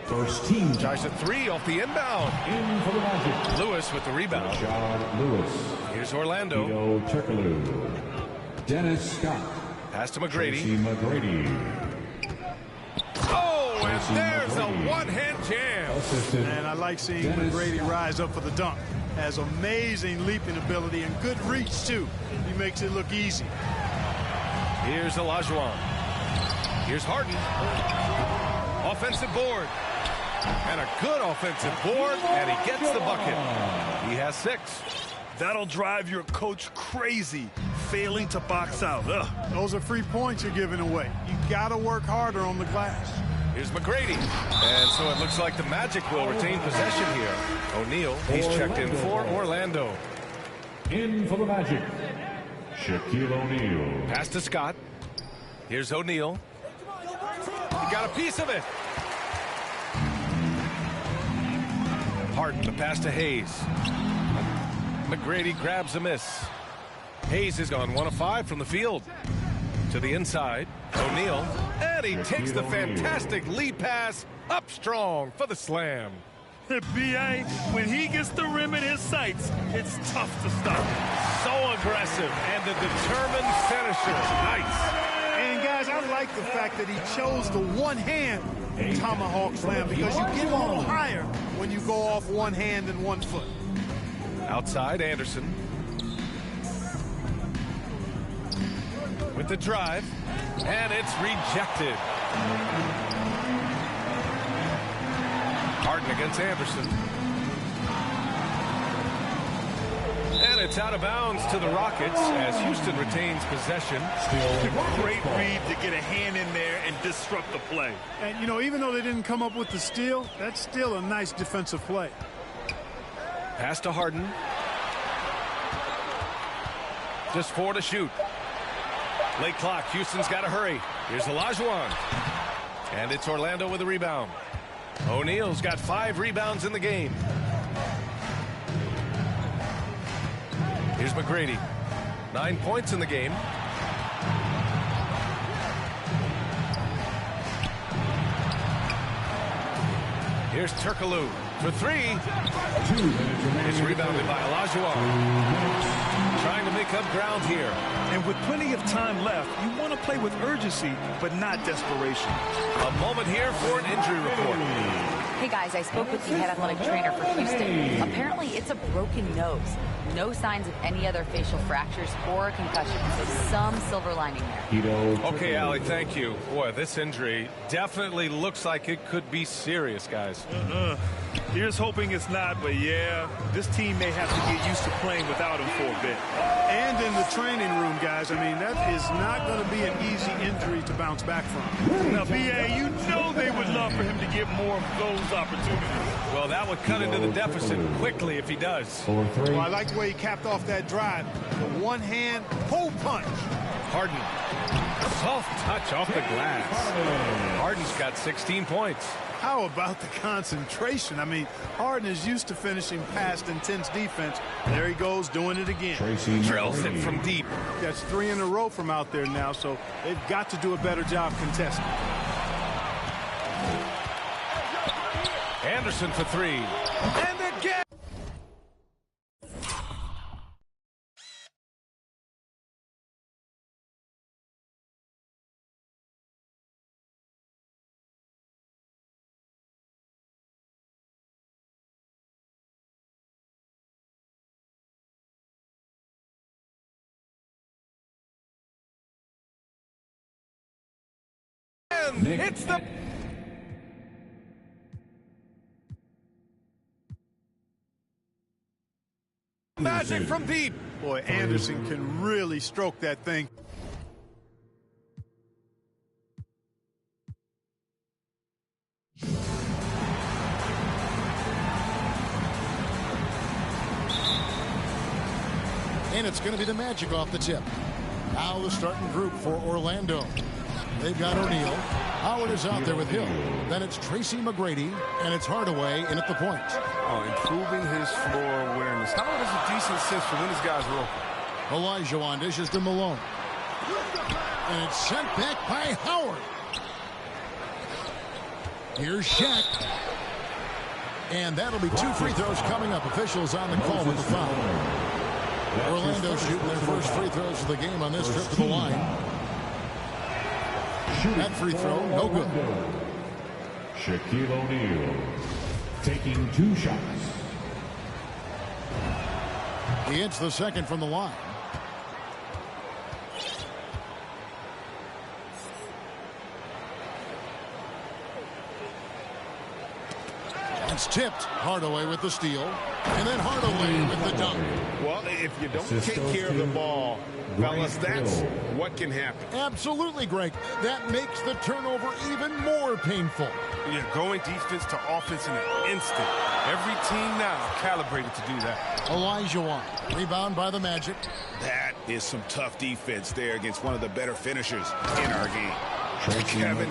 First team. Tries a 3 off the inbound. In for the Magic. Lewis with the rebound. Rashard Lewis. Here's Orlando. Hedo Turkoglu. Dennis Scott. Pass to McGrady. Tracy McGrady. Oh, and there's a one-hand jam. And I like seeing McGrady rise up for the dunk. Has amazing leaping ability and good reach, too. He makes it look easy. Here's Olajuwon. Here's Harden. Offensive board. And a good offensive board, and he gets the bucket. He has 6. That'll drive your coach crazy, failing to box out. Ugh. Those are free points you're giving away. You got to work harder on the glass. Here's McGrady. And so it looks like the Magic will retain possession here. O'Neal, he's checked in for Orlando. In for the Magic, Shaquille O'Neal. Pass to Scott. Here's O'Neal. He got a piece of it. Harden, the pass to Hayes. McGrady grabs a miss. Hayes has gone 1 of 5 from the field. To the inside, O'Neal. And he takes the fantastic lead pass up strong for the slam. B.A., when he gets the rim in his sights, it's tough to stop. So aggressive and a determined finisher. Nice. And guys, I like the fact that he chose the one-hand tomahawk slam, because you get a little higher when you go off one hand and 1 foot. Outside, Anderson. With the drive, and it's rejected. Harden against Anderson. And it's out of bounds to the Rockets as Houston retains possession. Great read to get a hand in there and disrupt the play. And, you know, even though they didn't come up with the steal, that's still a nice defensive play. Pass to Harden. Just 4 to shoot. Late clock. Houston's got to hurry. Here's Olajuwon. And it's Orlando with a rebound. O'Neal's got 5 rebounds in the game. Here's McGrady. 9 points in the game. Here's Turkoglu for 3. It's rebounded by Olajuwon. Trying to make up ground here. And with plenty of time left, you want to play with urgency, but not desperation. A moment here for an injury report. Hey guys, I spoke with the head athletic trainer for Houston. Apparently it's a broken nose. No signs of any other facial fractures or concussion, so some silver lining there. Okay, Allie, thank you. Boy, this injury definitely looks like it could be serious, guys. Here's hoping it's not, but yeah, this team may have to get used to playing without him for a bit. And in the training room, guys, I mean, that is not going to be an easy injury to bounce back from. Now, B.A., you know they would love for him to get more of those opportunities. Well, that would cut into the deficit quickly if he does. Well, I like the way he capped off that drive. The one-hand pull punch. Harden. Soft touch off the glass. Harden's got 16 points. How about the concentration? I mean, Harden is used to finishing past intense defense. There he goes, doing it again. Drills it from deep. That's 3 in a row from out there now, so they've got to do a better job contesting. Anderson for 3. And again. It's the Magic from deep. Boy, Anderson can really stroke that thing. And it's going to be the Magic off the tip. Now the starting group for Orlando. They've got O'Neal. Howard is out there with Hill. Then it's Tracy McGrady, and it's Hardaway in at the point. Oh, improving his floor awareness. Howard has a decent sense for when his guys are open. Olajuwon dishes to Malone. And it's sent back by Howard. Here's Shaq. And that'll be 2 free throws coming up. Officials on the call with the foul. Orlando shooting their first free throws of the game on this trip to the line. That free throw, no good. Shaquille O'Neal taking 2 shots. He hits the second from the line. It's tipped. Hardaway with the steal. And then Hardaway with the dunk. Well, if you don't take care of the ball, fellas, that's what can happen. Absolutely, Greg. That makes the turnover even more painful. Yeah, going defense to offense in an instant. Every team now calibrated to do that. Olajuwon. Rebound by the Magic. That is some tough defense there against one of the better finishers in our game. Kevin,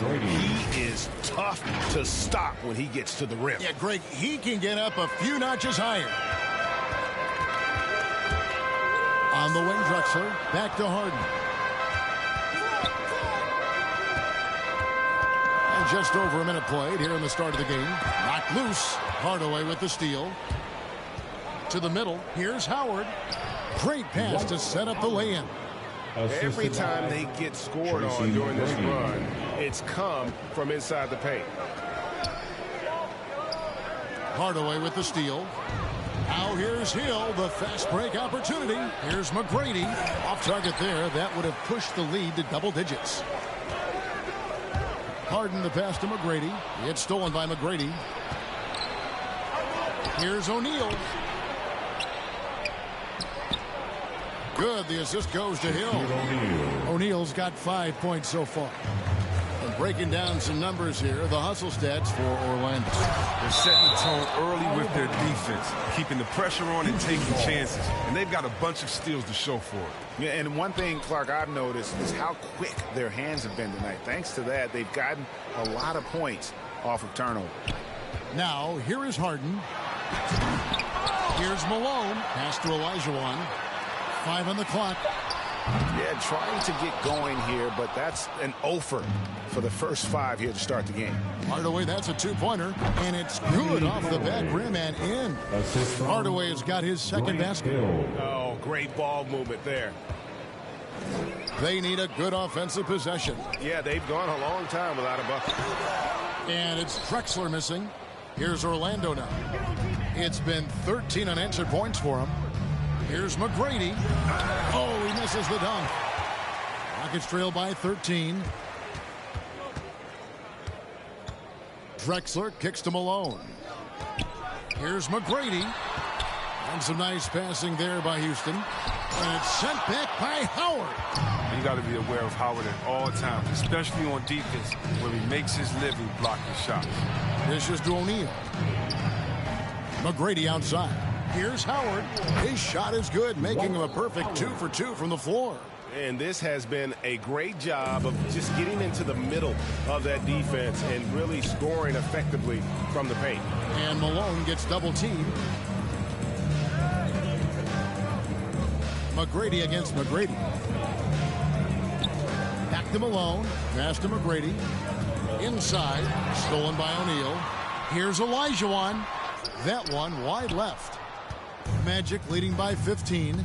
he is tough to stop when he gets to the rim. Yeah, Greg, he can get up a few notches higher. On the wing, Drexler. Back to Harden. And just over a minute played here in the start of the game. Knocked loose. Hardaway with the steal. To the middle. Here's Howard. Great pass to set up the lay-in. Every time they get scored on during this run, it's come from inside the paint. Hardaway with the steal. Now here's Hill, the fast break opportunity. Here's McGrady. Off target there. That would have pushed the lead to double digits. Harden the pass to McGrady. It's stolen by McGrady. Here's O'Neal. Good. The assist goes to Hill. O'Neal's got 5 points so far. And breaking down some numbers here, the hustle stats for Orlando. They're setting the tone early with their defense, keeping the pressure on and taking chances. And they've got a bunch of steals to show for it. Yeah, and one thing, Clark, I've noticed is how quick their hands have been tonight. Thanks to that, they've gotten a lot of points off of turnover. Now, here is Harden. Here's Malone. Pass to Olajuwon. 5 on the clock. Yeah, trying to get going here, but that's an offer for the first 5 here to start the game. Hardaway, that's a 2-pointer, and it's good off the back rim and in. Hardaway has got his second basket. Oh, great ball movement there. They need a good offensive possession. Yeah, they've gone a long time without a bucket. And it's Drexler missing. Here's Orlando now. It's been 13 unanswered points for him. Here's McGrady. Oh, he misses the dunk. Rockets trail by 13. Drexler kicks to Malone. Here's McGrady. And some nice passing there by Houston. And it's sent back by Howard. You got to be aware of Howard at all times, especially on defense, where he makes his living blocking shots. This is to O'Neal. McGrady outside. Here's Howard. His shot is good, making him a perfect 2 for 2 from the floor. And this has been a great job of just getting into the middle of that defense and really scoring effectively from the paint. And Malone gets double teamed. McGrady against McGrady. Back to Malone. Pass to McGrady. Inside. Stolen by O'Neal. Here's Olajuwon. That one wide left. Magic leading by 15.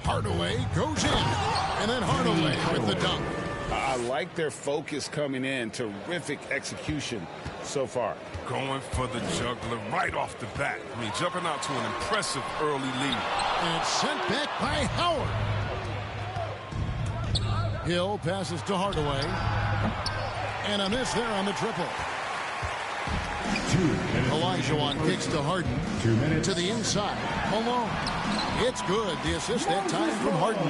Hardaway goes in. And then Hardaway with the dunk. I like their focus coming in. Terrific execution so far. Going for the juggler right off the bat. I mean, jumping out to an impressive early lead. And it's sent back by Howard. Hill passes to Hardaway. And a miss there on the triple. Olajuwon kicks to Harden. 2 minutes. To the inside. Malone. It's good. The assist that time from Harden.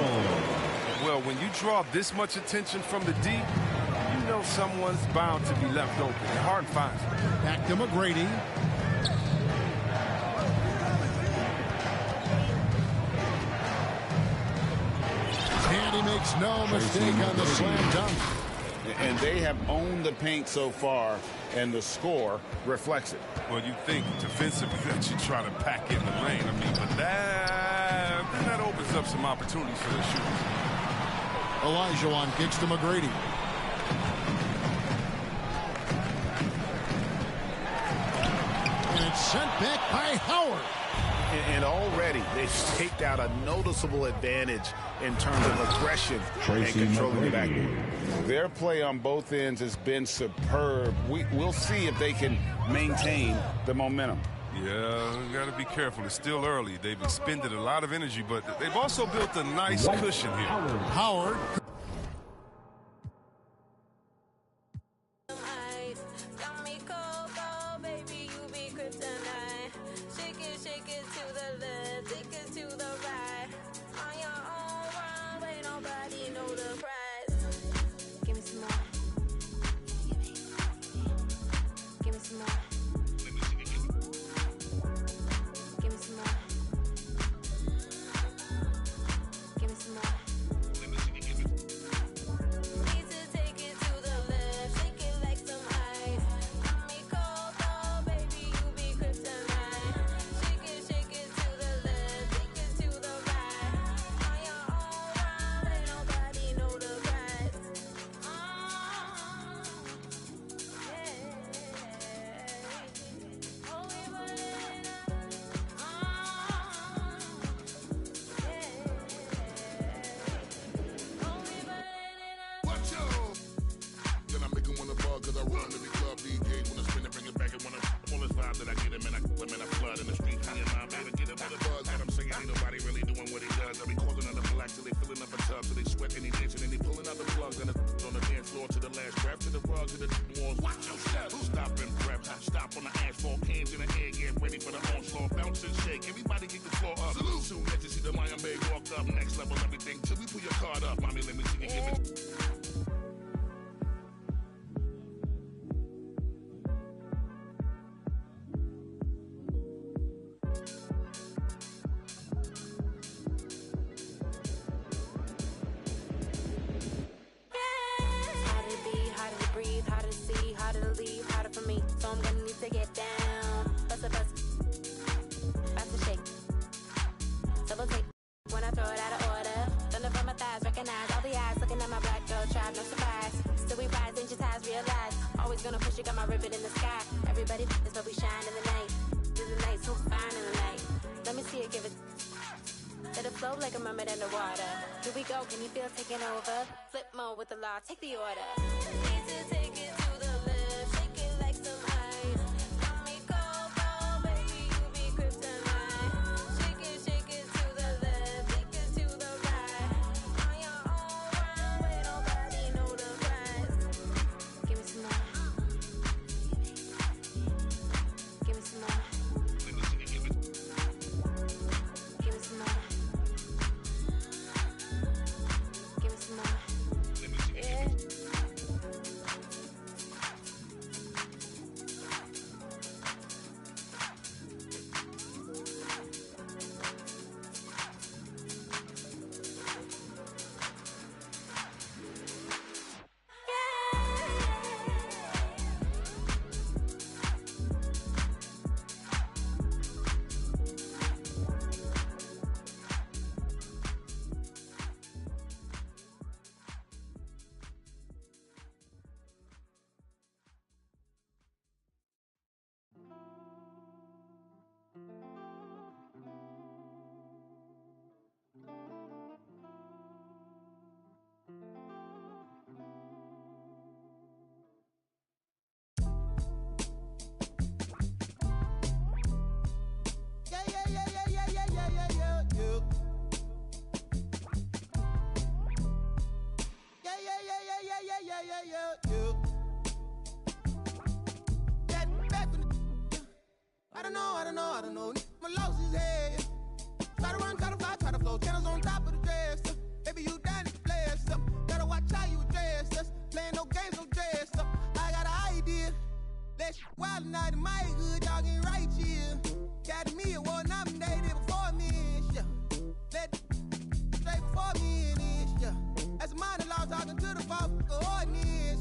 Well, when you draw this much attention from the D, you know someone's bound to be left open. And Harden finds it. Back to McGrady. And he makes no mistake on the slam dunk. And they have owned the paint so far, and the score reflects it. Well, you think defensively that you try to pack in the lane. I mean, but that opens up some opportunities for the shooters. Olajuwon kicks to McGrady. And it's sent back by Howard. And already they've staked out a noticeable advantage in terms of aggression and controlling the backboard. Their play on both ends has been superb. We'll see if they can maintain the momentum. Yeah, you got to be careful. It's still early. They've expended a lot of energy, but they've also built a nice cushion here. Howard. Can you feel taking over? Flip mode with the law. Take the order. Need to take it to the left. Shake it like some ice. Got me cold, cold, baby. You be kryptonite. Shake it to the left. Take it to the right. On your own runway, nobody know the price. Give me some more. Give me some more. Give me some more. I don't know. My lost his head. Try to run, try to fly, try to flow. Channels on top of the dress. Baby, you down to play us up. Gotta watch how you address us. Playing no games, no dress up. I got an idea. That shit wild night in my hood, y'all getting right here. Got me award nominated before me and shit. Let straight before me and this shit. As a monologue talking to the fuck audience.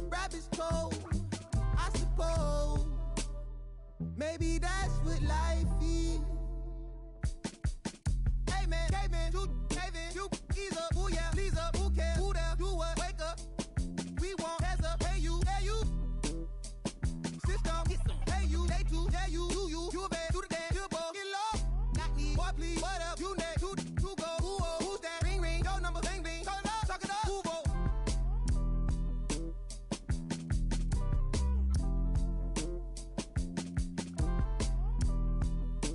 Rabbit's cold, I suppose. Maybe that's what life is. Hey man, you ease up, ooh yeah, please up, who cares, who there, do what, wake up. We want heads up, hey you, system, hey you, they too, yeah you a bad, do the dance, you a ball, get low, not me, boy please, what up, you next, two go, who's that, ring, your number, bling, call it up, talk it up, who go.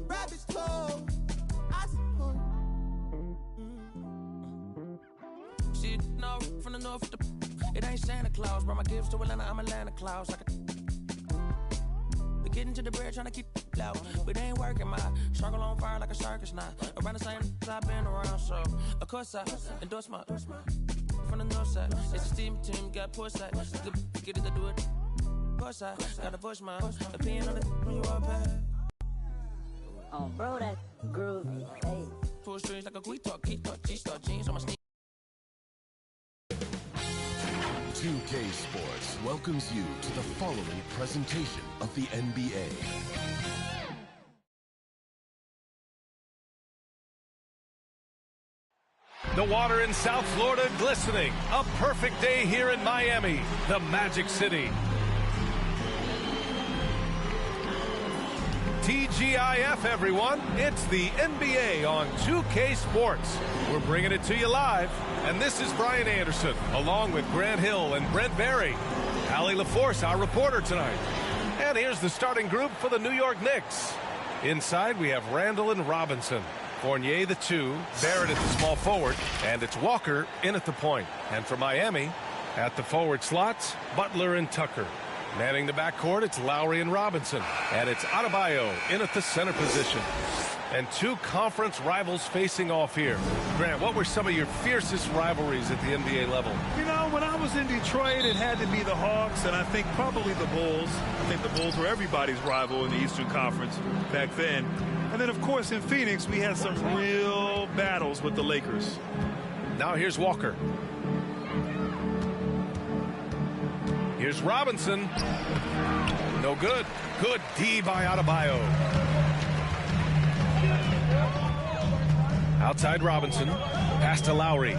Rabbit's cold, I suppose. Shit, no, from the north, it ain't Santa Claus. Brought my gifts to Atlanta, I'm Atlanta Claus. We getting to the bread, trying to keep it loud. But it ain't working, my circle on fire like a circus now. Around the same I've been around, so of course I endorse my from the north side. It's a steam team, got push side. Get it to do it. Of course I gotta push my opinion on it when you all back. Oh, bro, that groovy. Hey. Pull strings like a guitar, G-star jeans on my sneakers. 2K Sports welcomes you to the following presentation of the NBA. The water in South Florida glistening. A perfect day here in Miami, the Magic City. TGIF, everyone. It's the NBA on 2K Sports. We're bringing it to you live. And this is Brian Anderson, along with Grant Hill and Brent Barry. Allie LaForce, our reporter tonight. And here's the starting group for the New York Knicks. Inside, we have Randall and Robinson. Fournier, the 2. Barrett at the small forward. And it's Walker in at the point. And for Miami, at the forward slots, Butler and Tucker. Manning the backcourt, it's Lowry and Robinson. And it's Adebayo in at the center position. And two conference rivals facing off here. Grant, what were some of your fiercest rivalries at the NBA level? You know, when I was in Detroit, it had to be the Hawks, and I think probably the Bulls. I think the Bulls were everybody's rival in the Eastern Conference back then. And then, of course, in Phoenix, we had some real battles with the Lakers. Now here's Walker. Here's Robinson. No good. Good D by Adebayo. Outside Robinson. Pass to Lowry.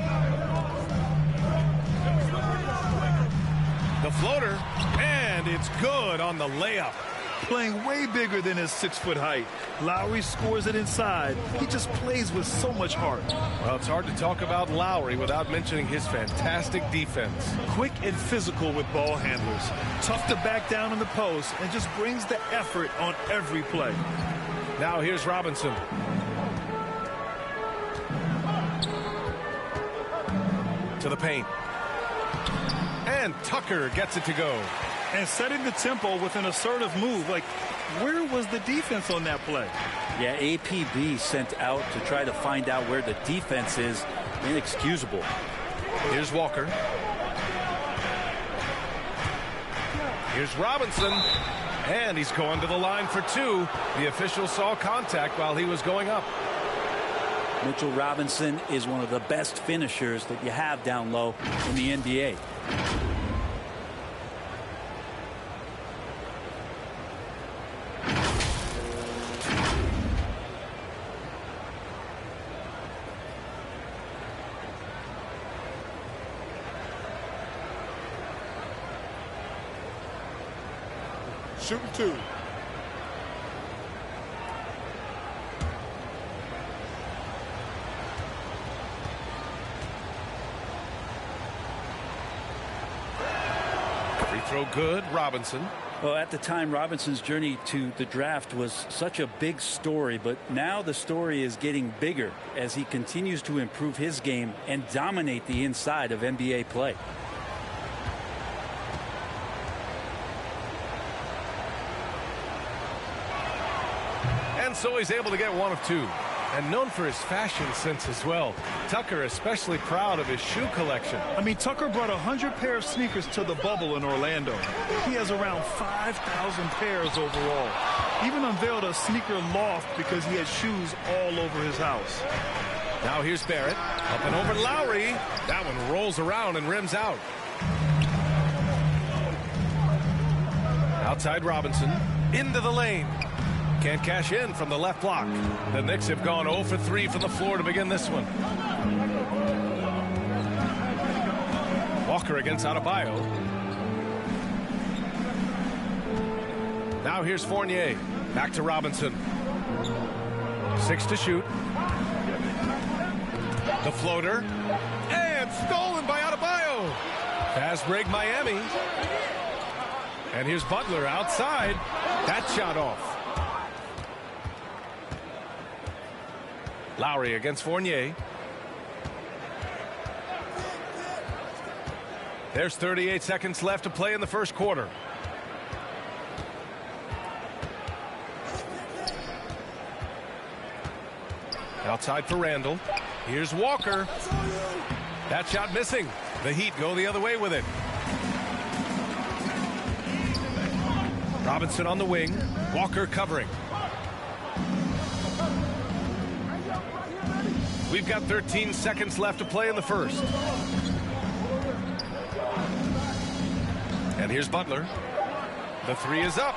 The floater. And it's good on the layup. Playing way bigger than his 6-foot height. Lowry scores it inside. He just plays with so much heart. Well, it's hard to talk about Lowry without mentioning his fantastic defense. Quick and physical with ball handlers. Tough to back down in the post and just brings the effort on every play. Now here's Robinson. To the paint. And Tucker gets it to go. And setting the tempo with an assertive move. Like, where was the defense on that play? Yeah, APB sent out to try to find out where the defense is. Inexcusable. Here's Walker. Here's Robinson. And he's going to the line for two. The official saw contact while he was going up. Mitchell Robinson is one of the best finishers that you have down low in the NBA. Shooting two. Free throw good. Robinson. Well, at the time, Robinson's journey to the draft was such a big story, but now the story is getting bigger as he continues to improve his game and dominate the inside of NBA play. And so he's able to get one of two. And known for his fashion sense as well. Tucker especially proud of his shoe collection. I mean, Tucker brought 100 pair of sneakers to the bubble in Orlando. He has around 5,000 pairs overall. Even unveiled a sneaker loft because he has shoes all over his house. Now here's Barrett. Up and over Lowry. That one rolls around and rims out. Outside Robinson. Into the lane. Can't cash in from the left block. The Knicks have gone 0 for 3 from the floor to begin this one. Walker against Adebayo. Now here's Fournier. Back to Robinson. 6 to shoot. The floater. And stolen by Adebayo. Fast break Miami. And here's Butler outside. That shot off. Lowry against Fournier. There's 38 seconds left to play in the first quarter. Outside for Randall. Here's Walker. That shot missing. The Heat go the other way with it. Robinson on the wing. Walker covering. We've got 13 seconds left to play in the first. And here's Butler. The three is up.